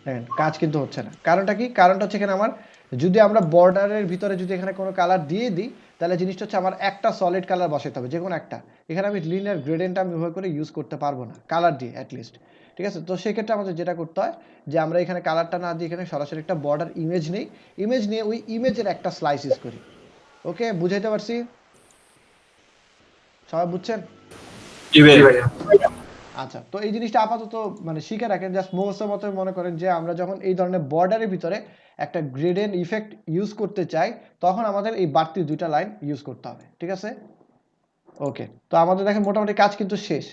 দেখেন কাজ কিন্তু হচ্ছে না, কারণটা কি? কারণটা হচ্ছে এখানে আমার যদি আমরা বর্ডারের ভিতরে যদি এখানে কোনো কালার দিয়ে দিই, তাহলে জিনিসটা হচ্ছে আমার একটা সলিড কালার বসাতে হবে, যে কোনো একটা। এখানে আমি লিনিয়ার গ্রেডিয়েন্ট আমি ব্যবহার করে ইউজ করতে পারবো না কালার দিয়ে অ্যাটলিস্ট, ঠিক আছে? তো সেক্ষেত্রে আমাদের যেটা করতে হয় যে আমরা এখানে কালারটা না দিয়ে এখানে সরাসরি একটা বর্ডার ইমেজ নিই, ইমেজ নিয়ে ওই ইমেজের একটা স্লাইস ইউজ করি। ওকে, বুঝাইতে পারছি? সবাই বুঝছেন? জি ভাইয়া। আচ্ছা, তো এই জিনিসটা আপাতত মানে শিখে রাখেন, জাস্ট মুখস্থ মতো মনে করেন যে আমরা যখন এই ধরনের বর্ডারের ভিতরে একটা গ্রেডিয়েন্ট ইফেক্ট ইউজ করতে চাই, তখন আমাদের এই বাড়তি দুইটা লাইন ইউজ করতে হবে, ঠিক আছে? ওকে, তো আমাদের দেখেন মোটামুটি কাজ কিন্তু শেষ।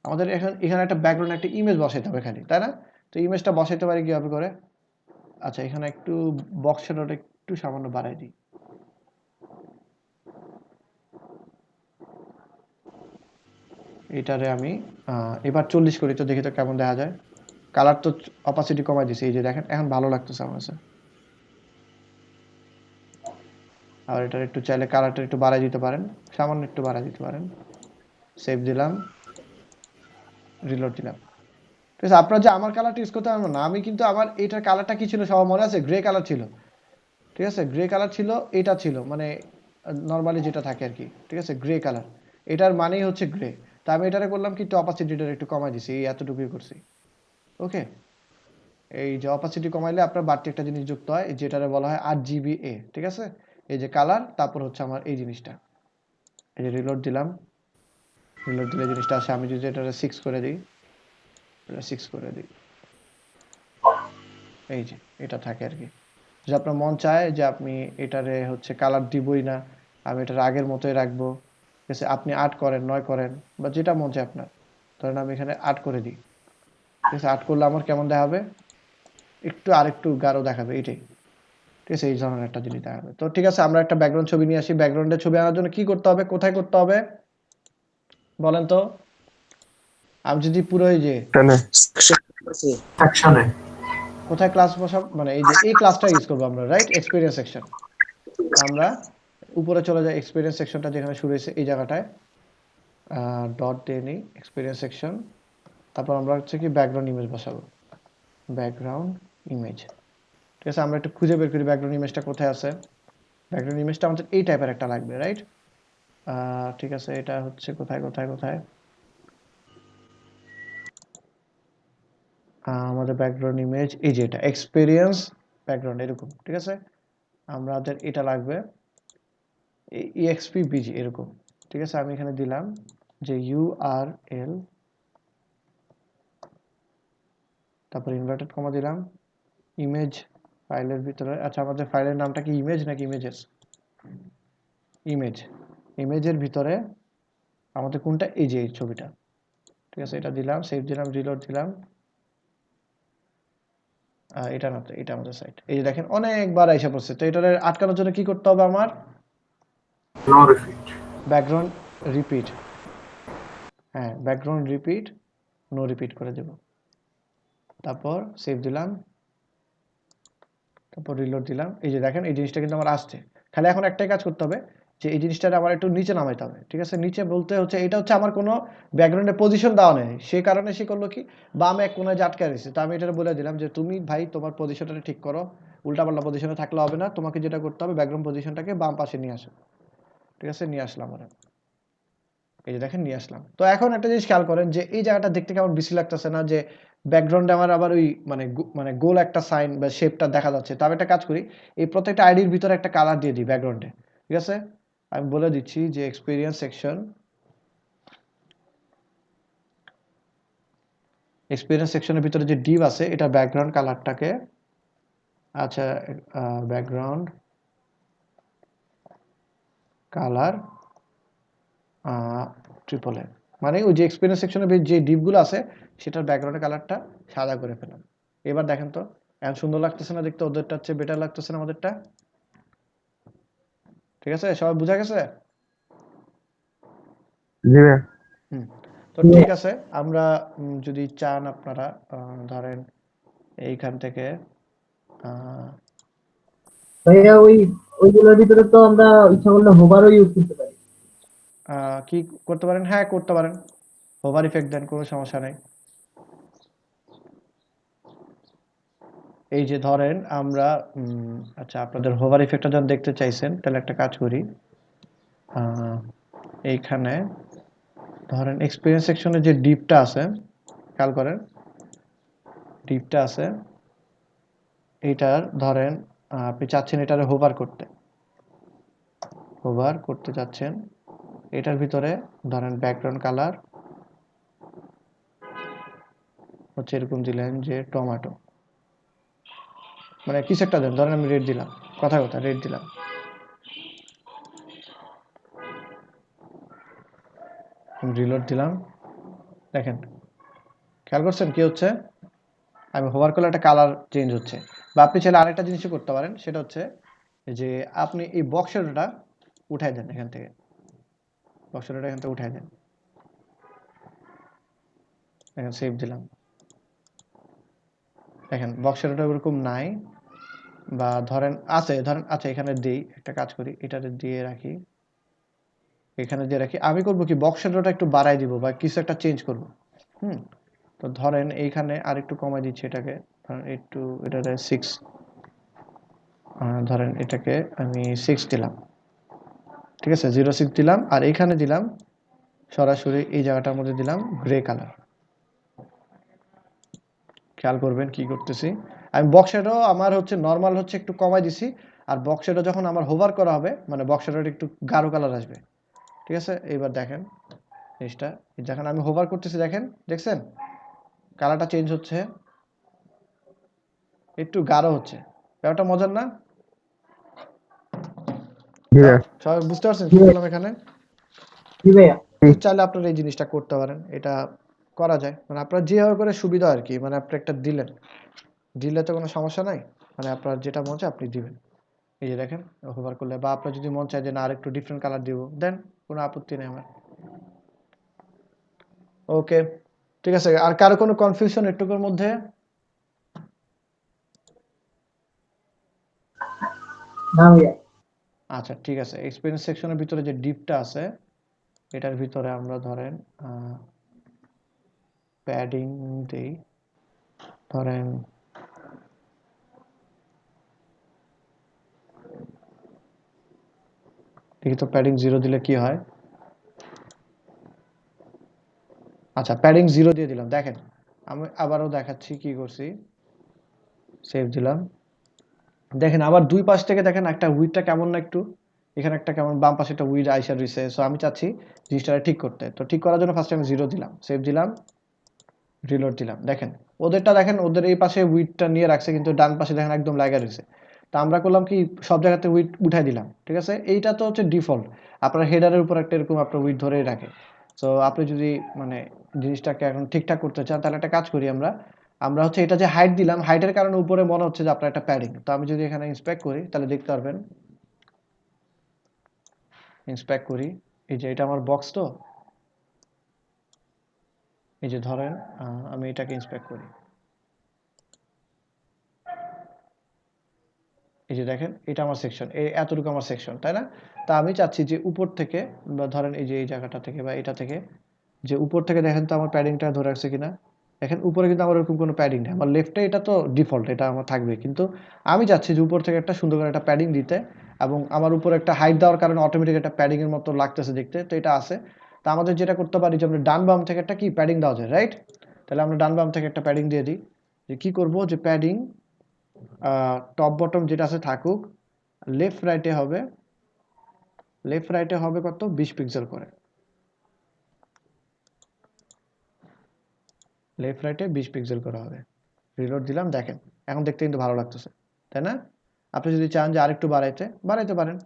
আমাদের এখন এখানে একটা ব্যাকগ্রাউন্ড একটা ইমেজ বসাইতে হবে খালি, তাই না? তো ইমেজটা বসাইতে পারি কিভাবে করে? আচ্ছা, এখানে একটু বক্স শ্যাডোটা একটু সামান্য বাড়াই দিই। এটারে আমি এবার 40 করি, তো দেখি তো কেমন দেখা যায়। কালার তো অপাসিটি কমাই দিছি, এই যে দেখেন এখন ভালো লাগতেছে আমার কাছে। আর এটার একটু চাইলে কালারটা একটু বাড়াই দিতে পারেন, সামান্য একটু বাড়াই দিতে পারেন। সেভ দিলাম, রিলোড দিলাম। ঠিক আছে, আপনারা যে আমার কালারটা ইউজ করতে পারবেন না, আমি কিন্তু আমার এটার কালারটা কি ছিল সবার মনে আছে? গ্রে কালার ছিল, ঠিক আছে? গ্রে কালার ছিল, এটা ছিল মানে নর্মালি যেটা থাকে আর কি, ঠিক আছে? গ্রে কালার, এটার মানেই হচ্ছে গ্রে। তা আমি এটারে করলাম কি, একটু অপাসিটিটা একটু কমাই দিছি, এই এতটুকুই করছি। ওকে, এই যে অপাসিটি কমাইলে আপনার বাড়তি একটা জিনিস যুক্ত হয়, যেটারে বলা হয় RGBA, ঠিক আছে? এই যে কালার, তারপর হচ্ছে আমার এই জিনিসটা, এই যে রিলোড দিলাম, রিলোড দিলে জিনিসটা আসে। আমি যদি এটা 6 করে দিই, এটা 6 করে দিই, এই যে এটা থাকে আর কি। যে আপনার মন চায় যে আপনি এটারে হচ্ছে কালার দিবই না, আমি এটার আগের মতোই রাখবো, ঠিক আছে? আপনি 8 করেন, 9 করেন, বা যেটা মন চায় আপনার। ধরেন আমি এখানে 8 করে দিই, ঠিক আছে? 8 করলে আমার কেমন দেখাবে? একটু আরেকটু গাঢ় দেখাবে, এটাই, ঠিক আছে? এই ধরনের একটা জিনিস দেখাবে। তো ঠিক আছে, আমরা একটা ব্যাকগ্রাউন্ড ছবি নিয়ে আসি। ব্যাকগ্রাউন্ডের ছবি আনার জন্য কি করতে হবে, কোথায় করতে হবে বলেন তো? আমি যদি পুরো এই যে সেকশনে। কোথায় ক্লাস বসাব, মানে এই যে এই ক্লাসটা ইউজ করবো আমরা, রাইট? Experience section. আমরা উপরে চলে যাই, এক্সপিরিয়েন্স সেকশনটা যেখানে শুরু হয়েছে এই জায়গাটায় ডট দিয়ে নিই, এক্সপিরিয়েন্স সেকশন। তারপর আমরা হচ্ছে কি ব্যাকগ্রাউন্ড ইমেজ বসাবো, ব্যাকগ্রাউন্ড ইমেজ, ঠিক আছে? আমরা একটু খুঁজে বের করি ব্যাকগ্রাউন্ড ইমেজটা কোথায় আছে। ব্যাকগ্রাউন্ড ইমেজটা আমাদের এই টাইপের একটা লাগবে, রাইট? ঠিক আছে, এটা হচ্ছে কোথায় কোথায় কোথায় আমাদের ব্যাকগ্রাউন্ড ইমেজ, এই যে এটা এক্সপিরিয়েন্স ব্যাকগ্রাউন্ড, এরকম, ঠিক আছে? আমাদের এটা লাগবে EXPBG এরকম, ঠিক আছে? আমি এখানে দিলাম যে URL, তারপর ইনভার্টেড কমা দিলাম, ইমেজ ফাইলের ভিতরে। আচ্ছা, আমাদের ফাইলের নামটা কি ইমেজ নাকি ইমেজেস? ইমেজ, ইমেজের ভিতরে আমাদের কোনটা? এই যে এই ছবিটা, ঠিক আছে? এটা দিলাম, সেভ দিলাম, রিলোড দিলাম। এটা না, তো এটা আমাদের সাইট। এই যে দেখেন অনেকবার এসে পড়ছে। তো এটা আটকানোর জন্য কি করতে হবে আমার? No repeat. ব্যাকগ্রাউন্ড রিপিট, হ্যাঁ, ব্যাকগ্রাউন্ড রিপিট, নো রিপিট করে দেব। তারপর সেভ দিলাম, তারপর রিলোড দিলাম। এই যে দেখেন এই জিনিসটা কিন্তু আমার আসছে। খালি এখন একটাই কাজ করতে হবে, যে এই জিনিসটা আমার একটু নিচে নামাইতে হবে, ঠিক আছে? নিচে বলতে হচ্ছে এটা হচ্ছে আমার কোনো ব্যাকগ্রাউন্ডে পজিশন দেওয়া নেই, সেই কারণে সে করলো কি, বামে এক কোনায় যে আটকে রয়েছে। তো আমি এটা বলে দিলাম যে তুমি ভাই তোমার পজিশনটা ঠিক করো, উল্টাপাল্টা পজিশনে থাকলে হবে না, তোমাকে যেটা করতে হবে ব্যাকগ্রাউন্ড পজিশনটাকে বাম পাশে নিয়ে আসো, ঠিক আছে? নিয়ে আসলাম আমরা, এই যে দেখেন নিয়ে আসলাম। তো এখন একটা জিনিস খেয়াল করেন যে এই জায়গাটা দেখতে কেমন বিশ্রী লাগতেছে না, যে ব্যাকগ্রাউন্ডে আমার আবার ওই মানে গোল একটা সাইন বা শেপটা দেখা যাচ্ছে। তো আমি একটা কাজ করি, এই প্রত্যেকটা আইডির ভিতরে একটা কালার দিয়ে দিই ব্যাকগ্রাউন্ডে, ঠিক আছে? আমি বলে দিচ্ছি যে এক্সপিরিয়েন্স সেকশন, এক্সপিরিয়েন্স সেকশনের ভিতরে যে ডিভ আছে এটা ব্যাকগ্রাউন্ড কালারটাকে, আচ্ছা, ব্যাকগ্রাউন্ড কালার ট্রিপল এ, মানে ওই যে এক্সপিরিয়েন্স সেকশনের যে ডিপগুলো আছে সেটার ব্যাকগ্রাউন্ডের কালারটা সাদা করে ফেলাম। এবার দেখেন তো এখন সুন্দর লাগতেছে না দেখতে? ওদেরটা হচ্ছে বেটার লাগতেছে না আমাদেরটা? ঠিক আছে, সবাই বুঝা গেছে? জি ভাইয়া। হুম, তো ঠিক আছে। আমরা যদি চান আপনারা ধরেন এইখান থেকে আহ, ভাইয়া ওইগুলোর ভিতরে তো আমরা ইচ্ছা করলে হোভারও ইউজ করতে পারি। কি করতে পারেন? হ্যাঁ, করতে পারেন, হোভার ইফেক্ট দেন, কোনো সমস্যা নেই। এই যে ধরেন আমরা আচ্ছা আপনাদের হোভার ইফেক্টটা যখন দেখতে চাইছেন তাহলে একটা কাজ করি, এইখানে ধরেন এক্সপিরিয়েন্স সেকশনে যে ডিপটা আছে, খেয়াল করেন ডিপটা আছে, এইটার ধরেন আপনি চাচ্ছেন এটারে হোভার করতে চাচ্ছেন, এটার ভিতরে ধরেন ব্যাকগ্রাউন্ড কালার হচ্ছে এরকম দিলেন যে টমেটো, মানে কিছু একটা দেন, ধরেন আমি রেড দিলাম, কথা রেড দিলাম, রিলোড দিলাম, দেখেন খেয়াল করছেন কি হচ্ছে, আমি হোভার করলে একটা কালার চেঞ্জ হচ্ছে। বা আপনি চাইলে আরেকটা জিনিসও করতে পারেন, সেটা হচ্ছে যে আপনি এই বক্স শ্যাডোটা উঠাই দেন, এখান থেকে বক্স শ্যাডোটা এখান থেকে উঠাই দেন, দেখেন সেভ দিলাম, দেখেন বক্স শ্যাডোটা ওরকম নাই, বা ধরেন আছে, ধরেন আচ্ছা এখানে দিই, একটা কাজ করি এটাতে দিয়ে রাখি, এখানে দিয়ে রাখি, আমি করব কি বক্স শ্যাডোটা একটু বাড়াই দিব বা কিছু একটা চেঞ্জ করব। তো ধরেন এইখানে আর একটু কমাই দিচ্ছি এটাকে, ধরেন একটু এটাতে 6, ধরেন এটাকে আমি 6 দিলাম, ঠিক আছে 06 দিলাম, আর এখানে দিলাম সরাসরি এই জায়গাটার মধ্যে দিলাম গ্রে কালার। খেয়াল করবেন কি করতেছি, আমি বক্স শ্যাডো আমার হচ্ছে নর্মাল হচ্ছে একটু কমাই দিছি, আর বক্স শ্যাডো যখন আমার হোভার করা হবে মানে বক্স শ্যাডোটা একটু গাঢ় কালার আসবে, ঠিক আছে। এইবার দেখেন জিনিসটা, যখন আমি হোভার করতেছি দেখেন, দেখছেন কালারটা চেঞ্জ হচ্ছে, একটু গাঢ় হচ্ছে, ব্যাপারটা মজার না? জি ভাইয়া। সবাই বুঝতে পারছেন কি বললাম এখানে? জি ভাইয়া। তো চাইলে আপনারা এই জিনিসটা করতে পারেন, এটা করা যায়, মানে আপনার যেভাবে করে সুবিধা আর কি, মানে আপনি একটা দিলে তো কোনো সমস্যা নাই, মানে আপনার যেটা মন চায় আপনি দিবেন। এই যে দেখেন হোভার করলে, বা আপনার যদি মন চায় যে না আরেকটু ডিফারেন্ট কালার দিব, দেন, কোনো আপত্তি নেই আমার। ওকে, ঠিক আছে। আর কারো কোনো কনফিউশন এটুকুর মধ্যে? না ভাইয়া। আচ্ছা ঠিক আছে, এক্সপিরিয়েন্স সেকশনের ভিতরে যে ডিপটা আছে এটার ভিতরে আমরা ধরেন প্যাডিং দেই, ধরেন দেখি তো প্যাডিং 0 দিলে কি হয়। আচ্ছা প্যাডিং 0 দিয়ে দিলাম, দেখেন আমি আবারও দেখাচ্ছি কি করছি, সেভ দিলাম, দেখেন আবার দুই পাশ থেকে দেখেন একটা উইডটা কেমন না, একটু এখানে একটা কেমন বাম পাশে একটা উইড আইসা রয়েছে, সো আমি চাচ্ছি জিনিসটা ঠিক করতে, তো ঠিক করার জন্য ফার্স্টে আমি 0 দিলাম, সেভ দিলাম, রিলোড দিলাম, দেখেন ওদেরটা, দেখেন ওদের এই পাশে উইডটা নিয়ে রাখছে কিন্তু ডান পাশে দেখেন একদম লাগা রয়েছে। তা আমরা করলাম কি সব জায়গাতে উইড উঠাই দিলাম, ঠিক আছে। এইটা তো হচ্ছে ডিফল্ট, আপনার হেডারের উপর একটা এরকম আপনার উইড ধরেই রাখে। সো আপনি যদি মানে জিনিসটাকে এখন ঠিকঠাক করতে চান তাহলে একটা কাজ করি আমরা, আমরা হচ্ছে এটা যে হাইট দিলাম, হাইটের কারণে উপরে মনে হচ্ছে যে আপনার একটা প্যাডিং, তো আমি যদি এখানে ইন্সপেক্ট করি তাহলে দেখতে পারবেন, ইন্সপেক্ট করি, এই যে এটা আমার বক্স, তো এই যে ধরেন আমি এটাকে ইন্সপেক্ট করি, এই যে দেখেন এটা আমার সেকশন, এই এতটুকু আমার সেকশন, তাই না? তা আমি চাচ্ছি যে উপর থেকে, বা ধরেন এই যে এই জায়গাটা থেকে বা এটা থেকে, যে উপর থেকে দেখেন তো আমার প্যাডিংটা ধরে রাখছে কিনা, দেখেন উপরে কিন্তু আমার ওরকম কোনো প্যাডিং নেই, আমার লেফটে এটা তো ডিফল্ট, এটা আমার থাকবে, কিন্তু আমি চাচ্ছি যে উপর থেকে একটা সুন্দর করে একটা প্যাডিং দিতে, এবং আমার উপরে একটা হাইট দেওয়ার কারণে অটোমেটিক একটা প্যাডিং এর মতো লাগতেছে দেখতে, তো এটা আছে। তা আমাদের যেটা করতে পারি যে আমরা ডান বাম থেকে একটা কি প্যাডিং দেওয়া যায়, রাইট? তাহলে আমরা ডান বাম থেকে একটা প্যাডিং দিয়ে দিই, যে কি করব যে প্যাডিং টপ বটম যেটা আছে থাকুক, লেফট রাইটে হবে, কত 20 পিক্সেল করে, লেফট রাইটে 20 পিক্সেল করা হবে, রিলোড দিলাম, দেখেন এখন দেখতে কিন্তু ভালো লাগতেছে, তাই না? আপনি যদি চান যে আরেকটু বাড়াইতে পারেন,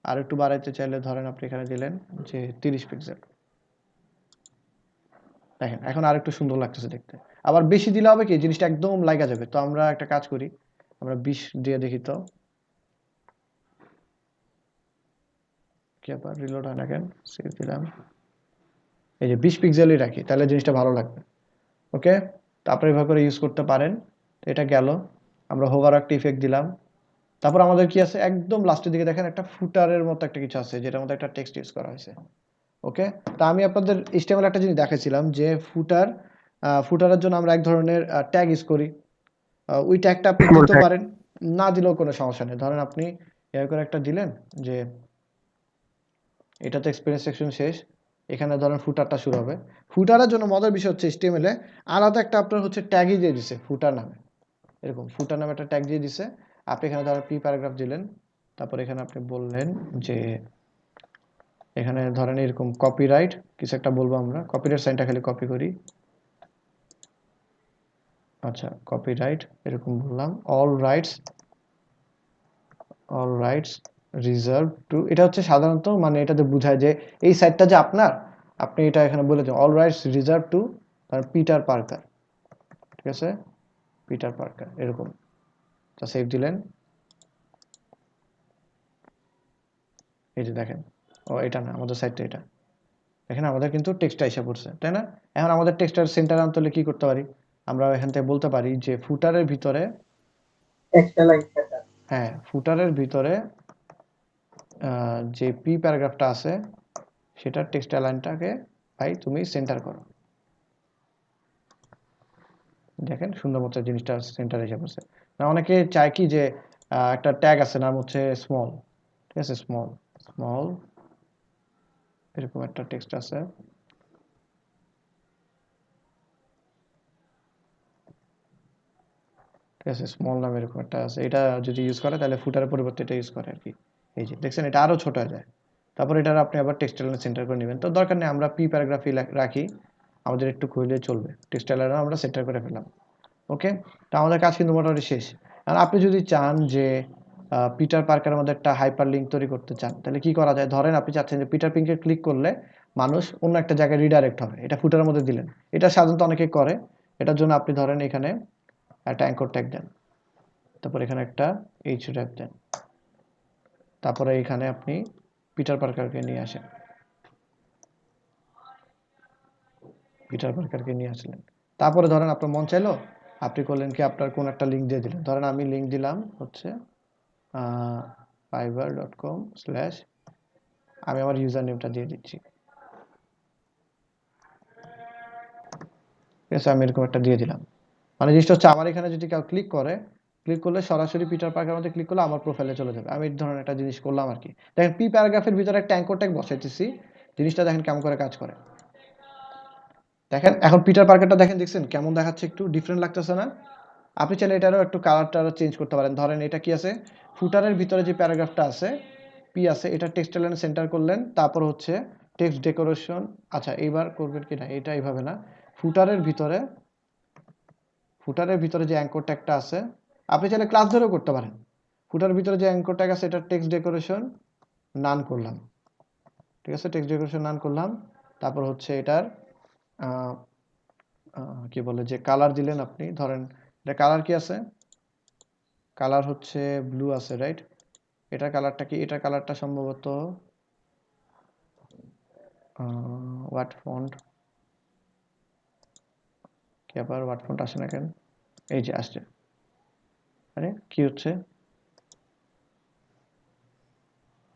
আর একটু বাড়াইতে চাইলে ধরেন আপনি এখানে দিলেন যে 30 পিক্সেল, দেখেন এখন আর একটু সুন্দর লাগতেছে দেখতে। আবার বেশি দিলে হবে কি জিনিসটা একদম লাগা যাবে, তো আমরা একটা কাজ করি, আমরা 20 দিয়ে দেখি তো কি আবার রিলোড হয় না কেন, সেভ দিলাম, এই যে 20 পিক্সেলই রাখি, তাহলে জিনিসটা ভালো লাগবে। ওকে, তো আপনি এভাবে করে ইউজ করতে পারেন। তো এটা গেল, আমরা হোভার একটা ইফেক্ট দিলাম, তারপর আমাদের কি আছে একদম লাস্টের দিকে দেখেন একটা ফুটারের মতো একটা কিছু আছে যেটার মধ্যে একটা টেক্সট ইউজ করা হয়েছে। ওকে, তা আমি আপনাদের HTML একটা জিনিস দেখাচ্ছিলাম যে ফুটারের জন্য আমরা এক ধরনের ট্যাগ ইউজ করি, ওই ট্যাগটা আপনি Small দিতে tag. পারেন, না দিলেও কোনো সমস্যা নেই। ধরেন আপনি এর করে একটা দিলেন যে এটা তো এক্সপিরিয়েন্স সেকশন শেষ, এখানে ধরেন ফুটারটা শুরু হবে। ফুটারের জন্য মজার বিষয় হচ্ছে HTML এ আলাদা একটা আপনার হচ্ছে ট্যাগই দিয়ে দিছে ফুটার নামে, এরকম ফুটার নামে একটা ট্যাগ দিয়ে দিছে। আপনি এখানে ধরেন পি প্যারাগ্রাফ দিলেন, তারপর এখানে আপনি বললেন যে এখানে ধরেন এরকম কপিরাইট কিছু একটা বলবো আমরা, কপিরাইট সাইনটা খালি কপি করি। আচ্ছা কপিরাইট এরকম বললাম, অল রাইটস রিজার্ভ টু, এটা হচ্ছে সাধারণত মানে এটাতে বোঝায় যে এই সাইটটা যে আপনার, আপনি এটা এখানে বলে দেন all rights reserve to Peter Parker, ঠিক আছে, পিটার পার্কার এরকম। তা সেভ দিলেন, এই যে দেখেন, ও এটা না আমাদের সাইটটা, এটা দেখেন আমাদের কিন্তু টেক্সটটা এসে পড়ছে, তাই না? এখন আমাদের টেক্সটার সেন্টার আনতে হলে কি করতে পারি, আমরা এখান থেকে বলতে পারি যে ফুটারের ভিতরে, একটা লাইন সেটা হ্যাঁ ফুটারের ভিতরে যে পি প্যারাগ্রাফটা আছে সেটার টেক্সট লাইনটাকে ভাই তুমি সেন্টার করো। দেখেন সুন্দর মতো জিনিসটা সেন্টার এসে পড়ছে। না অনেকে চায় কি যে একটা ট্যাগ আছে নাম হচ্ছে স্মল, ঠিক আছে, স্মল এরকম একটা টেক্সট আছে, ঠিক আছে, স্মল নামে এরকম একটা আছে, এটা যদি ইউজ করে তাহলে ফুটারের পরিবর্তে এটা ইউজ করে আর কি। এই যে দেখছেন এটা আরো ছোট হয়ে যায়, তারপর এটা আপনি আবার টেক্সট লাইনে সেন্টার করে নেবেন। তো দরকার নেই আমরা পি প্যারাগ্রাফি রাখি, আমাদের একটু খুঁজলে চলবে, টেক্সট লাইনে আমরা সেন্টার করে ফেললাম। ওকে, তো আমাদের কাজ কিন্তু মোটামুটি শেষ। আর আপনি যদি চান যে পিটার পার্কের মধ্যে একটা হাইপার লিঙ্ক তৈরি করতে চান তাহলে কি করা যায়, ধরেন আপনি চাচ্ছেন যে পিটার পিঙ্কে ক্লিক করলে মানুষ অন্য একটা জায়গায় রিডাইরেক্ট হবে, এটা ফুটারের মধ্যে দিলেন, এটা সাধারণত অনেকে করে। এটার জন্য আপনি ধরেন এখানে একটা অ্যাঙ্কর ট্যাগ দেন, তারপর এখানে একটা href দেন, তারপরে এখানে আপনি পিটার পার্কারকে নিয়ে আসেন, পিটার পার্কারকে নিয়ে আসলেন, তারপরে ধরেন আপনার মন চাইলো আপনি করলেন কি আপনার কোন একটা লিঙ্ক দিয়ে দিলেন, ধরেন আমি লিঙ্ক দিলাম হচ্ছে fiverr.com/ আমি আমার ইউজার নেমটা দিয়ে দিচ্ছি, ঠিক আছে, আমি এরকম একটা দিয়ে দিলাম। মানে জিনিসটা হচ্ছে আমার এখানে যদি কেউ ক্লিক করলে সরাসরি পিটার পার্কের মধ্যে ক্লিক করলে আমার প্রোফাইলে চলে যাবে। আমি এই ধরনের একটা জিনিস করলাম আর কি। দেখেন পি প্যারাগ্রাফের ভিতরে একটা অ্যাঙ্কর ট্যাগ বসাইতেছি, জিনিসটা দেখেন কেমন করে কাজ করে। দেখেন এখন পিটার পার্কারটা দেখছেন কেমন দেখাচ্ছে, একটু ডিফারেন্ট লাগতেছে না? আপনি চাইলে এটারও একটু কালারটা চেঞ্জ করতে পারেন। ধরেন এটা কি আছে, ফুটারের ভিতরে যে প্যারাগ্রাফটা আছে পি আছে, এটা টেক্সট লাইনে সেন্টার করলেন, তারপর হচ্ছে টেক্সট ডেকোরেশন। আচ্ছা এইবার করবেন কি না, এটা এইভাবে না, ফুটারের ভিতরে যে অ্যাঙ্কর ট্যাগটা আছে আপনি চাইলে ক্লাস ধরেও করতে পারেন। ফুটারের ভিতরে যে অ্যাঙ্কর ট্যাগ আছে এটা টেক্সট ডেকোরেশন নান করলাম, ঠিক আছে, টেক্সট ডেকোরেশন নান করলাম। তারপর হচ্ছে এটার কি বলে যে কালার দিলেন আপনি, ধরেন এটা কালার কি আছে, কালার হচ্ছে ব্লু আছে, রাইট? এটার কালারটা কি, এটার কালারটা সম্ভবত হোয়াট ফন্ট, কি আবার হোয়াট ফন্ট আসে না কেন, এই যে আসছে, আরে কি হচ্ছে,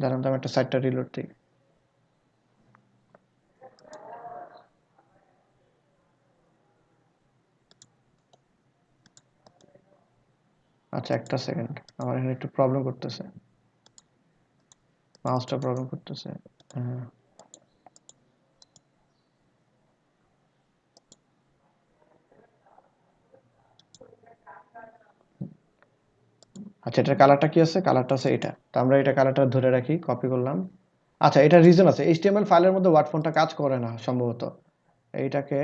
দাঁড়ান তো আমি একটা সাইটটা রিলোড দিই। আচ্ছা একটা সেকেন্ড, আমার এখানে একটু প্রবলেম করতেছে, মাউসটা প্রবলেম করতেছে। আচ্ছা এটার কালারটা কি আছে, কালারটা আছে এটা, তো আমরা এটা কালারটা ধরে রাখি, কপি করলাম। আচ্ছা এটা রিজন আছে, HTML ফাইলের মধ্যে ওয়ার্ড ফন্টটা কাজ করে না সম্ভবত। এইটাকে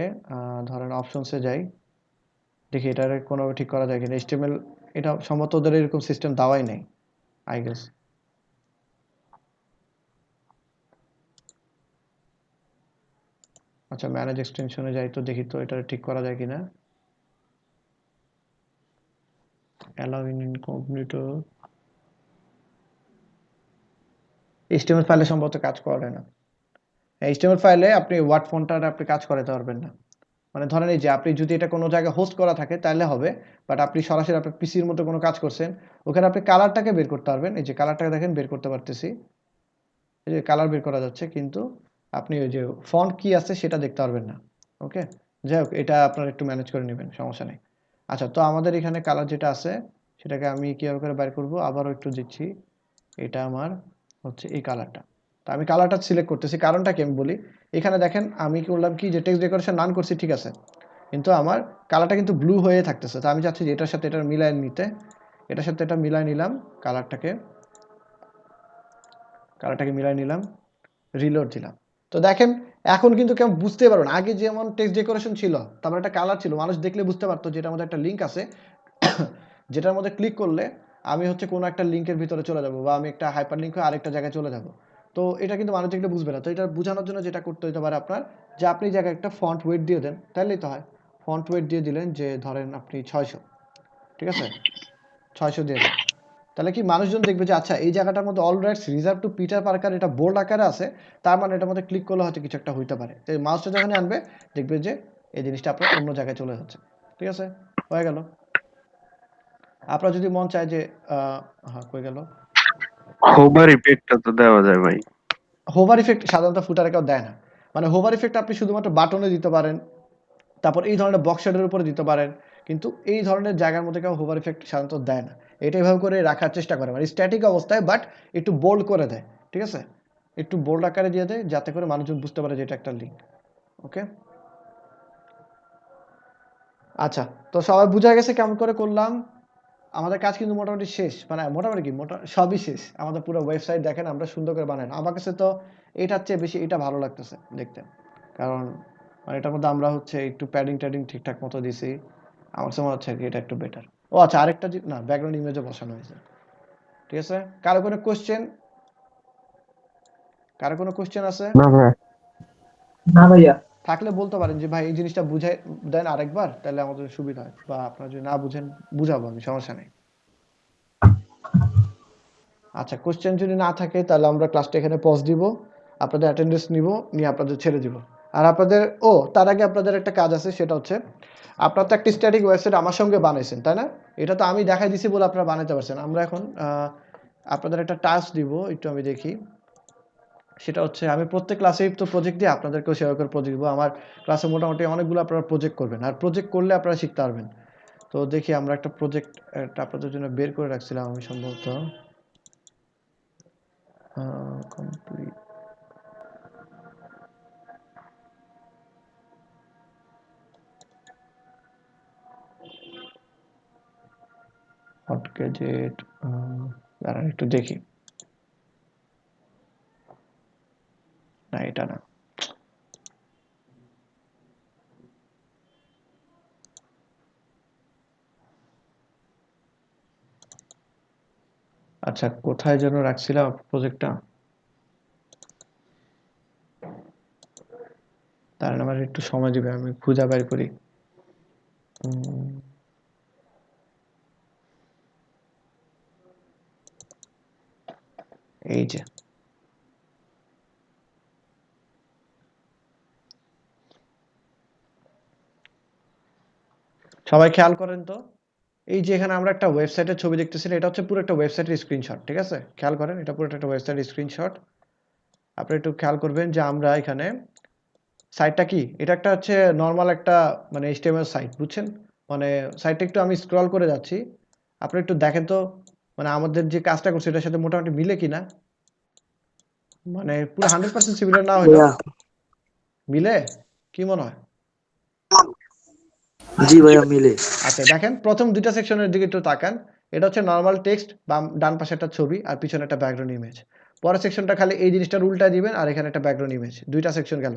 ধরেন অপশনসে যাই, দেখি এটার কোনোভাবে ঠিক করা যায় কিনা। HTML এটা সম্ভবত ওদের এরকম সিস্টেম দেওয়াই নেই আই গেস। আচ্ছা ম্যানেজ এক্সটেনশনে যাই তো দেখি তো এটা ঠিক করা যায় কিনা। অ্যালাউ ইন ইনকগনিটো, HTML ফাইলে সম্ভবত কাজ করে না। HTML ফাইলে আপনি ওয়ার্ড ফন্টটা আপনি কাজ করাতে পারবেন না। মানে ধরেন এই যে আপনি যদি এটা কোনো জায়গায় হোস্ট করা থাকে তাহলে হবে, বাট আপনি সরাসরি আপনার পিসির মধ্যে কোনো কাজ করছেন, ওখানে আপনি কালারটাকে বের করতে পারবেন। এই যে কালারটাকে দেখেন বের করতে পারতেছি, এই যে কালার বের করা যাচ্ছে, কিন্তু আপনি ওই যে ফন্ট কি আছে সেটা দেখতে পারবেন না। ওকে, যাই হোক এটা আপনার একটু ম্যানেজ করে নেবেন, সমস্যা নেই। আচ্ছা, তো আমাদের এখানে কালার যেটা আছে সেটাকে আমি কিভাবে করে বাইর করব, আবারও একটু দিচ্ছি। এটা আমার হচ্ছে এই কালারটা। তো আমি কালারটা সিলেক্ট করতেছি, কারণটা কি আমি বলি। এখানে দেখেন আমি করলাম কি, যে টেক্সট ডেকোরেশন নান করছি, ঠিক আছে, কিন্তু আমার কালারটা কিন্তু ব্লু হয়ে থাকতেছে। তো আমি চাচ্ছি যে এটার সাথে এটা মিলাই নিতে, এটার সাথে এটা মিলাই নিলাম, কালারটাকে মিলাই নিলাম, রিলোড দিলাম। তো দেখেন এখন কিন্তু কেউ বুঝতে পারবে না। আগে যেমন টেক্সট ডেকোরেশন ছিল, তারপর একটা কালার ছিল, মানুষ দেখলে বুঝতে পারতো যেটার মধ্যে একটা লিঙ্ক আছে, যেটার মধ্যে ক্লিক করলে আমি হচ্ছে কোনো একটা লিঙ্কের ভিতরে চলে যাব, বা আমি একটা হাইপার লিঙ্ক হয়ে আরেকটা জায়গায় চলে যাব। তো এটা কিন্তু মানুষ দেখলে বুঝবে না। তো এটা বোঝানোর জন্য যেটা করতে হতে পারে আপনার, যে আপনি জায়গায় একটা ফন্ট ওয়েট দিয়ে দেন, তাহলেই তো হয়। ফন্ট ওয়েট দিয়ে দিলেন যে ধরেন আপনি 600, ঠিক আছে, 600 দিয়ে দেন। তাহলে কি মানুষজন দেখবে যে আচ্ছা এই জায়গাটার মধ্যে all rights reserve to Peter Parker, এটা বোল্ড আকারে আছে, তার মানে এটার মধ্যে ক্লিক করলে হয়তো কিছু একটা হইতে পারে। তো মাউসটা যখন আনবে দেখবে যে এই জিনিসটা আপনার অন্য জায়গায় চলে যাচ্ছে। ঠিক আছে, হয়ে গেল। আপনার যদি মন চায় যে হ্যাঁ, কই গেল, হোভার ইফেক্টটা তো দেওয়া যায় ভাই। হোভার ইফেক্ট সাধারণত ফুটারে কেউ দেয় না। মানে হোভার ইফেক্ট আপনি শুধুমাত্র বাটনে দিতে পারেন, তারপর এই ধরনের বক্স শেডের উপরে দিতে পারেন, কিন্তু এই ধরনের জায়গার মধ্যে কেউ হোভার ইফেক্ট সাধারণত দেয় না। এটা এভাবে করে রাখার চেষ্টা করে, মানে স্ট্যাটিক অবস্থায়, বাট একটু বোল্ড করে দেয়। ঠিক আছে, একটু বোল্ড আকারে দিয়ে দেয়, যাতে করে মানুষজন বুঝতে পারে যে এটা একটা লিঙ্ক। ওকে, আচ্ছা, তো সবাই বুঝা গেছে কেমন করে করলাম। আমাদের কাজ কিন্তু মোটামুটি শেষ, মানে মোটামুটি কি সবই শেষ। আমাদের পুরো ওয়েবসাইট দেখেন আমরা সুন্দর করে বানাই। আমার কাছে তো এটার চেয়ে বেশি এটা ভালো লাগতেছে দেখতে, কারণ মানে এটার মধ্যে আমরা হচ্ছে একটু প্যাডিং ট্যাডিং ঠিকঠাক মতো দিছি। আমার কাছে মনে হচ্ছে কি এটা একটু বেটার। ও আচ্ছা, আরেকটা না, ব্যাকগ্রাউন্ড ইমেজও বসানো হয়েছে। ঠিক আছে, কারো কোনো কোশ্চেন, কারো কোনো কোশ্চেন আছে? না ভাই, না ভাইয়া। থাকলে বলতে পারেন যে ভাই এই জিনিসটা বুঝাই দেন আরেকবার, তাহলে আমাদের সুবিধা হয়। বা আপনারা যদি না বুঝেন, বুঝাবো আমি, সমস্যা নেই। আচ্ছা, কোশ্চেন যদি না থাকে তাহলে আমরা ক্লাসটা এখানে পজ দিব, আপনাদের অ্যাটেন্ডেন্স নিব, নিয়ে আপনাদের ছেড়ে দিব। আর আপনাদের তার আগে আপনাদের একটা কাজ আছে, সেটা হচ্ছে আপনারা তো একটা স্ট্যাটিক ওয়েবসাইট আমার সঙ্গে বানাইছেন, তাই না? এটা তো আমি দেখাই দিছি বলে আপনারা বানাতে পারছেন। আমরা এখন আপনাদের একটা টাস্ক দিব, একটু আমি দেখি। সেটা হচ্ছে আমি প্রত্যেক ক্লাসেই তো প্রজেক্ট দিই, আপনাদেরকেও সেরকম করে প্রজেক্ট দিব। আমার ক্লাসে মোটামুটি অনেকগুলো আপনারা প্রজেক্ট করবেন, আর প্রজেক্ট করলে আপনারা শিখতে পারবেন। তো দেখি আমরা একটা প্রজেক্ট আপনাদের জন্য বের করে রাখছিলাম আমি সম্ভবত। কমপ্লিট হট গ্যাজেট, দাঁড়ান একটু দেখি। না, এটা না। আচ্ছা, কোথায় যেন রাখছিলাম প্রজেক্টটা, দাঁড়ান আমার একটু সময় দিবে, আমি খুঁজে বের করি। এই যে, সবাই খেয়াল করেন তো, এই যে এখানে আমরা একটা ওয়েবসাইটের ছবি দেখতেছি, এটা হচ্ছে পুরো একটা ওয়েবসাইটের স্ক্রিনশট। ঠিক আছে, খেয়াল করেন, এটা পুরো একটা ওয়েবসাইটের স্ক্রিনশট। আপনি একটু খেয়াল করবেন যে আমরা এখানে সাইটটা কি, এটা একটা হচ্ছে নর্মাল একটা মানে HTML সাইট, বুঝছেন? মানে সাইটটা একটু আমি স্ক্রল করে যাচ্ছি, আপনি একটু দেখেন তো, মানে আমাদের যে কাজটা করছে এটার সাথে মোটামুটি মিলে কিনা। মানে পুরো 100% সিমিলার না হইলেও মিলে, কি মনে হয়? জি ভাইয়া মিলে। আচ্ছা, দেখেন প্রথম দুইটা সেকশনের দিকে একটু তাকান। এটা হচ্ছে নর্মাল টেক্সট, ডান পাশে একটা ছবি আর পিছনে একটা ব্যাকগ্রাউন্ড ইমেজ। পরের সেকশনটা খালি এই জিনিসটার উল্টা দিবেন, আর এখানে একটা ব্যাকগ্রাউন্ড ইমেজ। দুইটা সেকশন গেল।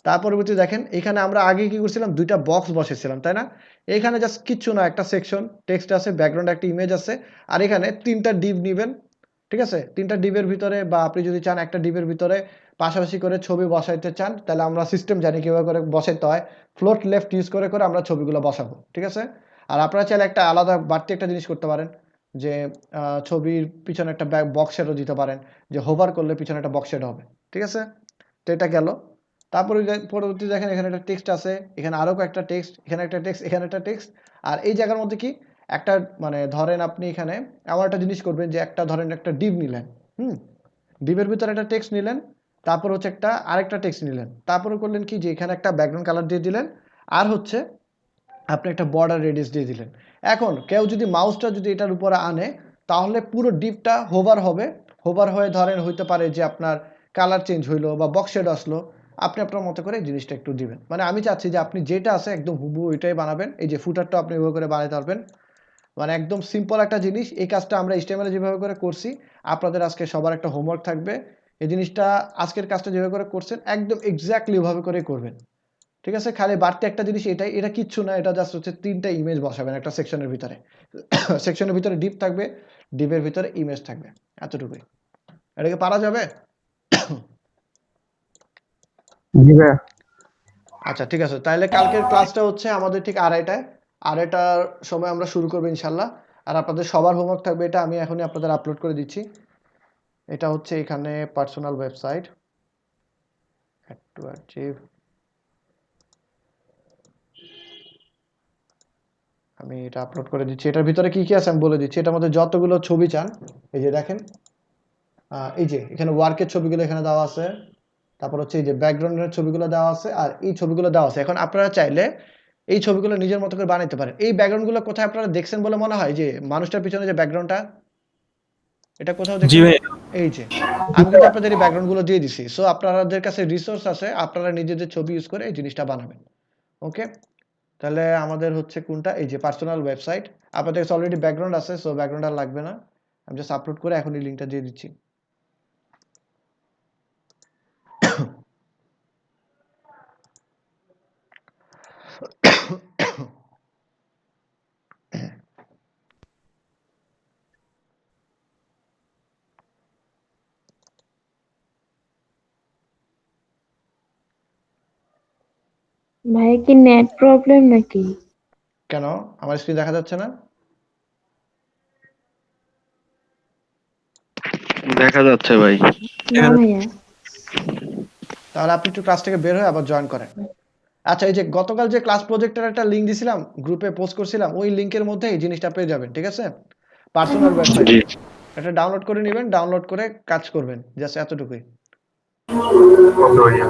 তার পরবর্তী দেখেন, এখানে আমরা আগে কি করছিলাম, দুইটা বক্স বসেছিলাম, তাই না? এখানে জাস্ট কিচ্ছু না, একটা সেকশন টেক্সট আছে, ব্যাকগ্রাউন্ডে একটা ইমেজ আছে, আর এখানে তিনটা ডিভ নিবেন। ঠিক আছে, তিনটা ডিভের ভিতরে, বা আপনি যদি চান একটা ডিভের ভিতরে পাশাপাশি করে ছবি বসাইতে চান, তাহলে আমরা সিস্টেম জানি কিভাবে করে বসাইতে হয়। ফ্লোট লেফট ইউজ করে করে আমরা ছবিগুলো বসাবো। ঠিক আছে, আর আপনারা চাইলে একটা আলাদা বাড়তি একটা জিনিস করতে পারেন, যে ছবির পিছনে একটা বক্স শেডও দিতে পারেন, যে হোভার করলে পিছনে একটা বক্স শেড হবে। ঠিক আছে, তো এটা গেল। তারপরে পরবর্তী দেখেন, এখানে একটা টেক্সট আছে, এখানে আরো কয়েকটা টেক্সট, এখানে একটা টেক্সট, এখানে একটা টেক্সট। আর এই জায়গার মধ্যে কি একটা, মানে ধরেন আপনি এখানে এমন একটা জিনিস করবেন, যে একটা ধরেন একটা ডিভ নিলেন, ডিভের ভিতরে একটা টেক্সট নিলেন, তারপর হচ্ছে আরেকটা টেক্সট নিলেন, তারপরে করলেন কি, যে এখানে একটা ব্যাকগ্রাউন্ড কালার দিয়ে দিলেন, আর হচ্ছে আপনি একটা বর্ডার রেডিয়াস দিয়ে দিলেন। এখন কেউ যদি মাউসটা যদি এটার উপরে আনে তাহলে পুরো ডিপটা হোভার হবে, হোভার হয়ে ধরেন হইতে পারে যে আপনার কালার চেঞ্জ হইলো বা বক্স শেড আসলো, আপনি আপনার মতো করে জিনিসটা একটু দিবেন। মানে আমি চাচ্ছি যে আপনি যেটা আছে একদম হুবহু ওইটাই বানাবেন। এই যে ফুটারটা আপনি এভাবে করে বানাইতে পারবেন, মানে একদম সিম্পল একটা জিনিস। এই কাজটা আমরা HTML এ যেভাবে করে করছি, আপনাদের আজকে সবার একটা হোমওয়ার্ক থাকবে। এই জিনিসটা আজকের কাজটা যেভাবে করে করছেন একদম এক্স্যাক্টলি ওভাবে করে করবেন, ঠিক আছে? খালি বাড়তি একটা জিনিস এটাই, এটা কিচ্ছু না, এটা জাস্ট হচ্ছে 3টা ইমেজ বসাবেন একটা সেকশনের ভিতরে। সেকশনের ভিতরে ডিপ থাকবে, ডিপের ভিতরে ইমেজ থাকবে, এতটুকুই। এটাকে পারা যাবে? জি ভাইয়া। আচ্ছা ঠিক আছে, তাহলে কালকের ক্লাসটা হচ্ছে আমাদের ঠিক 2:30টায়, 2:30টার সময় আমরা শুরু করবো ইনশাল্লাহ। আর আপনাদের সবার হোমওয়ার্ক থাকবে, এটা আমি এখনই আপনাদের আপলোড করে দিচ্ছি। এটা হচ্ছে এখানে personal website, add to achieve. আমি এটা আপলোড করে দিচ্ছি। এটার ভিতরে কি কি আছে আমি বলে দিচ্ছি। এটার মধ্যে যতগুলো ছবি চান, এই যে দেখেন, এই যে এখানে ওয়ার্কের ছবিগুলো এখানে দেওয়া আছে, তারপর হচ্ছে এই যে ব্যাকগ্রাউন্ডের ছবিগুলো দেওয়া আছে, আর এই ছবিগুলো দেওয়া আছে। এখন আপনারা চাইলে এই ছবিগুলো নিজের মতো করে বানাইতে পারেন। এই ব্যাকগ্রাউন্ডগুলো কোথায় আপনারা দেখছেন বলে মনে হয়? যে মানুষটার পিছনে যে ব্যাকগ্রাউন্ডটা, এটা কোথাও জি দেখছেন? ভাই। এই যে আমি কিন্তু আপনাদের এই ব্যাকগ্রাউন্ডগুলো দিয়ে দিছি। সো আপনাদের কাছে রিসোর্স আছে, আপনারা নিজেদের ছবি ইউজ করে এই জিনিসটা বানাবেন। ওকে, তাহলে আমাদের হচ্ছে কোনটা, এই যে পার্সোনাল ওয়েবসাইট। আপনাদের কাছে অলরেডি ব্যাকগ্রাউন্ড আছে, সো ব্যাকগ্রাউন্ড আর লাগবে না। আমি জাস্ট আপলোড করে এখনই লিঙ্কটা দিয়ে দিচ্ছি। ভাই কি নেট প্রবলেম নাকি? কেন আমার স্ক্রিন দেখা যাচ্ছে না? দেখা যাচ্ছে ভাই। না ভাইয়া। তাহলে আপনি একটু ক্লাস থেকে বের হয়ে আবার জয়েন করেন। আচ্ছা, এই যে গতকাল যে ক্লাস প্রজেক্টের একটা লিঙ্ক দিছিলাম, গ্রুপে পোস্ট করছিলাম, ওই লিঙ্কের মধ্যে এই জিনিসটা পেয়ে যাবেন, ঠিক আছে? পার্সোনাল ওয়েবসাইট, জি এটা ডাউনলোড করে নেবেন, ডাউনলোড করে কাজ করবেন, জাস্ট এতটুকুই। ওকে ভাইয়া।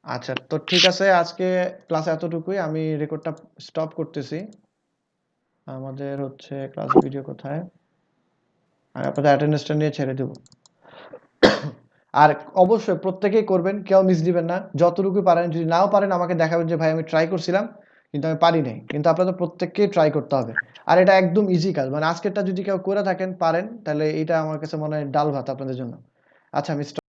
আচ্ছা, তো ঠিক আছে, আজকে ক্লাস এতটুকুই। আমি রেকর্ডটা স্টপ করতেছি। আমাদের হচ্ছে ক্লাস ভিডিও কোথায়, আমি আপনাদের অ্যাটেন্ডেন্সটা নিয়ে ছেড়ে দেব। আর অবশ্যই প্রত্যেকেই করবেন, কেউ মিস দিবেন না। যতটুকু পারেন, যদি নাও পারেন আমাকে দেখাবেন যে ভাই আমি ট্রাই করছিলাম কিন্তু আমি পারি নাই। কিন্তু আপনাদের প্রত্যেককেই ট্রাই করতে হবে। আর এটা একদম ইজি কাজ, মানে আজকেরটা যদি কেউ করে থাকেন পারেন, তাহলে এটা আমার কাছে মনে হয় ডাল ভাত আপনাদের জন্য। আচ্ছা, আমি